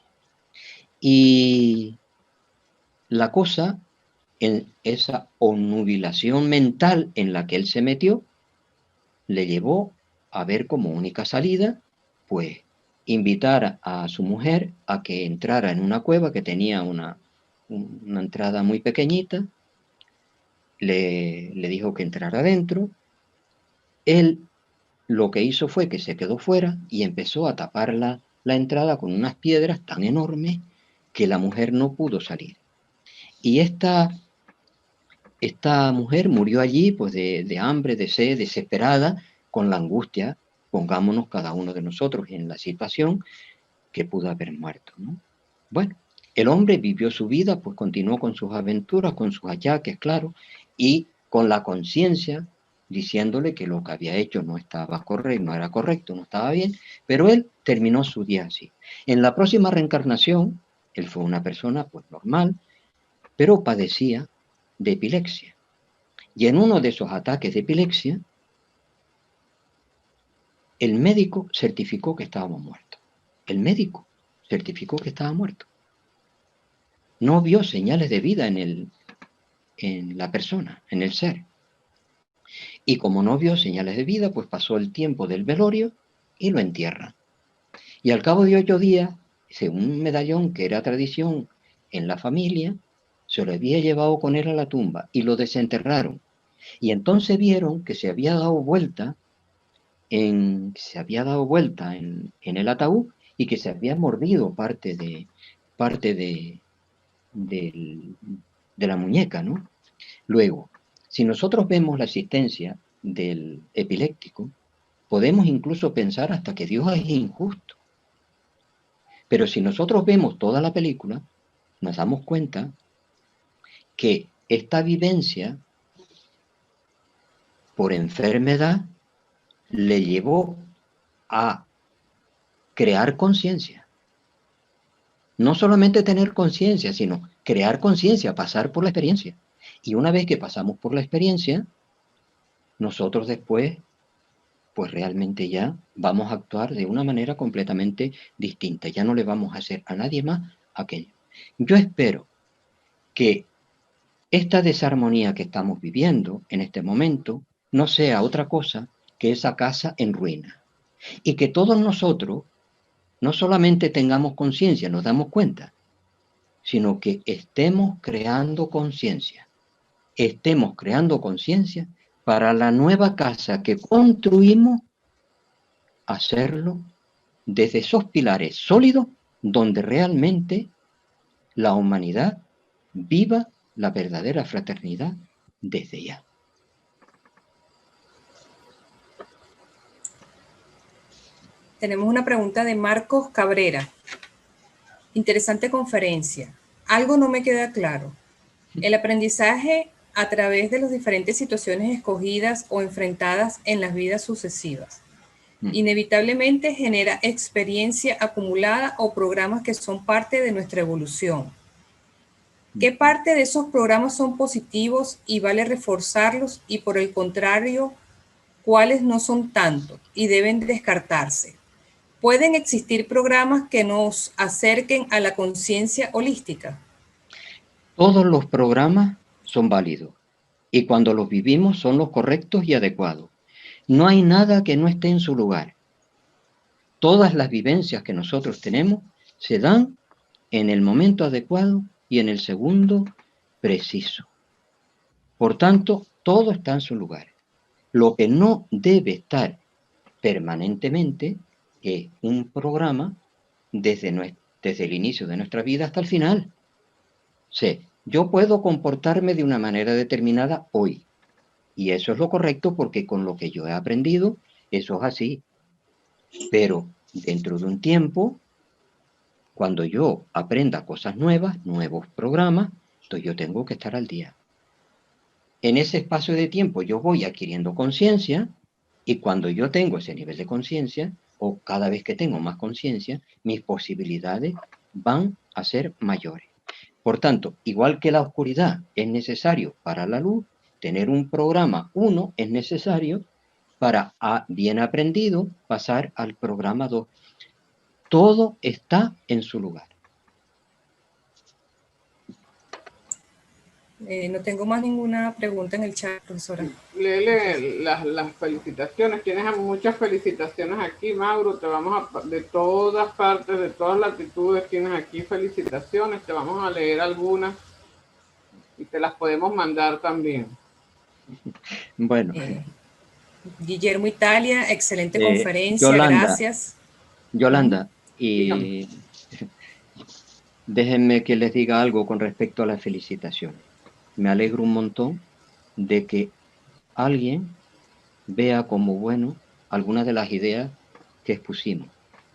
Y la cosa, en esa obnubilación mental en la que él se metió, le llevó a ver como única salida, pues, invitar a su mujer a que entrara en una cueva que tenía una entrada muy pequeñita, le dijo que entrara dentro, él lo que hizo fue que se quedó fuera y empezó a tapar la entrada con unas piedras tan enormes que la mujer no pudo salir. Y esta mujer murió allí pues de hambre, de sed, desesperada, con la angustia, pongámonos cada uno de nosotros en la situación que pudo haber muerto, ¿no? Bueno, el hombre vivió su vida, pues continuó con sus aventuras, con sus achaques, claro, y con la conciencia diciéndole que lo que había hecho no estaba correcto, no era correcto, no estaba bien, pero él terminó su día así. En la próxima reencarnación, él fue una persona pues normal, pero padecía de epilepsia. Y en uno de esos ataques de epilepsia, el médico certificó que estábamos muertos. El médico certificó que estaba muerto. No vio señales de vida en la persona, en el ser. Y como no vio señales de vida, pues pasó el tiempo del velorio y lo entierran. Y al cabo de 8 días, según un medallón que era tradición en la familia, se lo había llevado con él a la tumba y lo desenterraron. Y entonces vieron que se había dado vuelta en el ataúd y que se había mordido parte de la muñeca, ¿no? Luego, si nosotros vemos la existencia del epiléptico, podemos incluso pensar hasta que Dios es injusto. Pero si nosotros vemos toda la película, nos damos cuenta que esta vivencia por enfermedad le llevó a crear conciencia. No solamente tener conciencia, sino crear conciencia, pasar por la experiencia. Y una vez que pasamos por la experiencia, nosotros después, pues realmente ya vamos a actuar de una manera completamente distinta. Ya no le vamos a hacer a nadie más aquello. Yo espero que esta desarmonía que estamos viviendo en este momento no sea otra cosa que esa casa en ruina. Y que todos nosotros no solamente tengamos conciencia, nos damos cuenta, sino que estemos creando conciencia. Estemos creando conciencia para la nueva casa que construimos, hacerlo desde esos pilares sólidos donde realmente la humanidad viva la verdadera fraternidad desde ya. Tenemos una pregunta de Marcos Cabrera. Interesante conferencia. Algo no me queda claro. El aprendizaje a través de las diferentes situaciones escogidas o enfrentadas en las vidas sucesivas. Inevitablemente genera experiencia acumulada o programas que son parte de nuestra evolución. ¿Qué parte de esos programas son positivos y vale reforzarlos y por el contrario, cuáles no son tanto y deben descartarse? ¿Pueden existir programas que nos acerquen a la conciencia holística? Todos los programas son válidos y cuando los vivimos son los correctos y adecuados. No hay nada que no esté en su lugar. Todas las vivencias que nosotros tenemos se dan en el momento adecuado y en el segundo preciso. Por tanto, todo está en su lugar. Lo que no debe estar permanentemente es un programa desde el inicio de nuestra vida hasta el final. Sí, yo puedo comportarme de una manera determinada hoy. Y eso es lo correcto porque con lo que yo he aprendido, eso es así. Pero dentro de un tiempo, cuando yo aprenda cosas nuevas, nuevos programas, entonces yo tengo que estar al día. En ese espacio de tiempo yo voy adquiriendo conciencia y cuando yo tengo ese nivel de conciencia, o cada vez que tengo más conciencia, mis posibilidades van a ser mayores. Por tanto, igual que la oscuridad es necesario para la luz, tener un programa 1 es necesario para, bien aprendido, pasar al programa 2. Todo está en su lugar. No tengo más ninguna pregunta en el chat, profesora. Léele las felicitaciones. Tienes muchas felicitaciones aquí, Mauro. Te vamos de todas partes, de todas latitudes, tienes aquí felicitaciones. Te vamos a leer algunas y te las podemos mandar también. Bueno. Guillermo Italia, excelente conferencia, Yolanda, gracias. Yolanda, y déjenme que les diga algo con respecto a las felicitaciones. Me alegro un montón de que alguien vea como bueno algunas de las ideas que expusimos.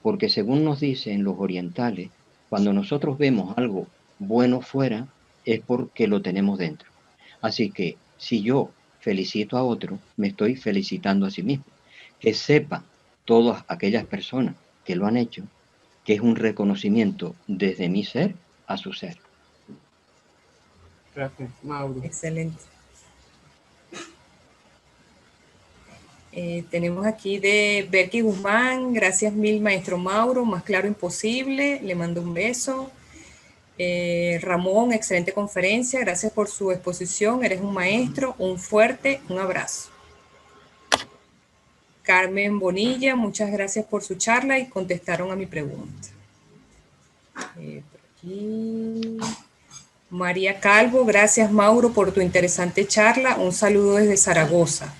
Porque según nos dicen los orientales, cuando nosotros vemos algo bueno fuera, es porque lo tenemos dentro. Así que si yo felicito a otro, me estoy felicitando a sí mismo. Que sepan todas aquellas personas que lo han hecho, que es un reconocimiento desde mi ser a su ser. Gracias, Mauro. Excelente. Tenemos aquí de Berky Guzmán, gracias mil, maestro Mauro, más claro imposible, le mando un beso. Ramón, excelente conferencia, gracias por su exposición, eres un maestro, un fuerte, un abrazo. Carmen Bonilla, muchas gracias por su charla y contestaron a mi pregunta. Por aquí. María Calvo, gracias Mauro por tu interesante charla, un saludo desde Zaragoza.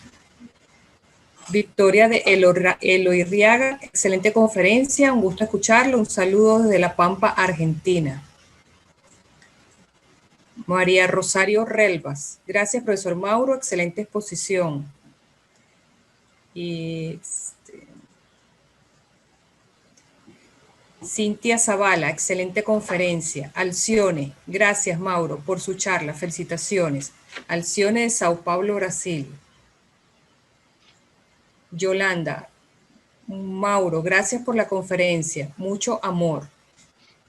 Victoria de Eloirriaga, excelente conferencia, un gusto escucharlo, un saludo desde La Pampa, Argentina. María Rosario Relvas, gracias profesor Mauro, excelente exposición. Y Cintia Zavala, excelente conferencia. Alcione, gracias Mauro por su charla, felicitaciones. Alcione de Sao Paulo, Brasil. Yolanda, Mauro, gracias por la conferencia, mucho amor.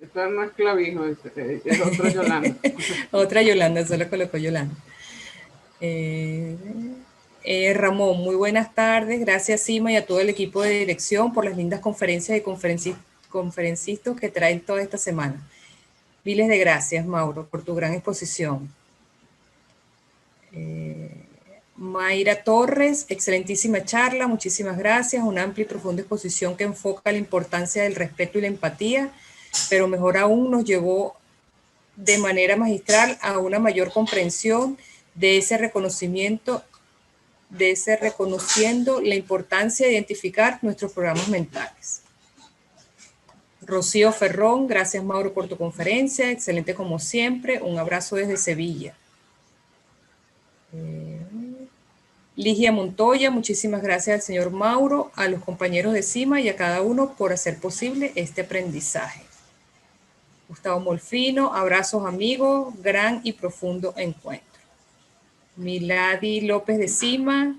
Esto no es clavijo, es otra Yolanda. Otra Yolanda, solo colocó Yolanda. Ramón, muy buenas tardes, gracias Sima y a todo el equipo de dirección por las lindas conferencias y conferencistas que traen toda esta semana. Miles de gracias, Mauro, por tu gran exposición. Mayra Torres, excelentísima charla, muchísimas gracias, una amplia y profunda exposición que enfoca la importancia del respeto y la empatía, pero mejor aún nos llevó de manera magistral a una mayor comprensión de ese reconociendo la importancia de identificar nuestros programas mentales. Rocío Ferrón, gracias Mauro por tu conferencia, excelente como siempre, un abrazo desde Sevilla. Ligia Montoya, muchísimas gracias al señor Mauro, a los compañeros de CIMA y a cada uno por hacer posible este aprendizaje. Gustavo Molfino, abrazos amigos, gran y profundo encuentro. Milady López de CIMA,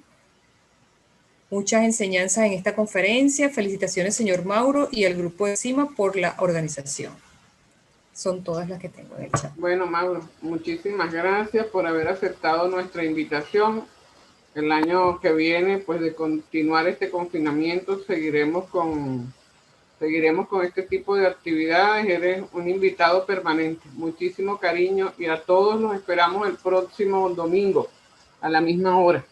muchas enseñanzas en esta conferencia. Felicitaciones, señor Mauro, y al grupo de CIMA por la organización. Son todas las que tengo en el chat. Bueno, Mauro, muchísimas gracias por haber aceptado nuestra invitación. El año que viene, pues de continuar este confinamiento, seguiremos con este tipo de actividades. Eres un invitado permanente. Muchísimo cariño y a todos los esperamos el próximo domingo a la misma hora.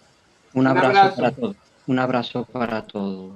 Un abrazo para todos. Un abrazo para todos.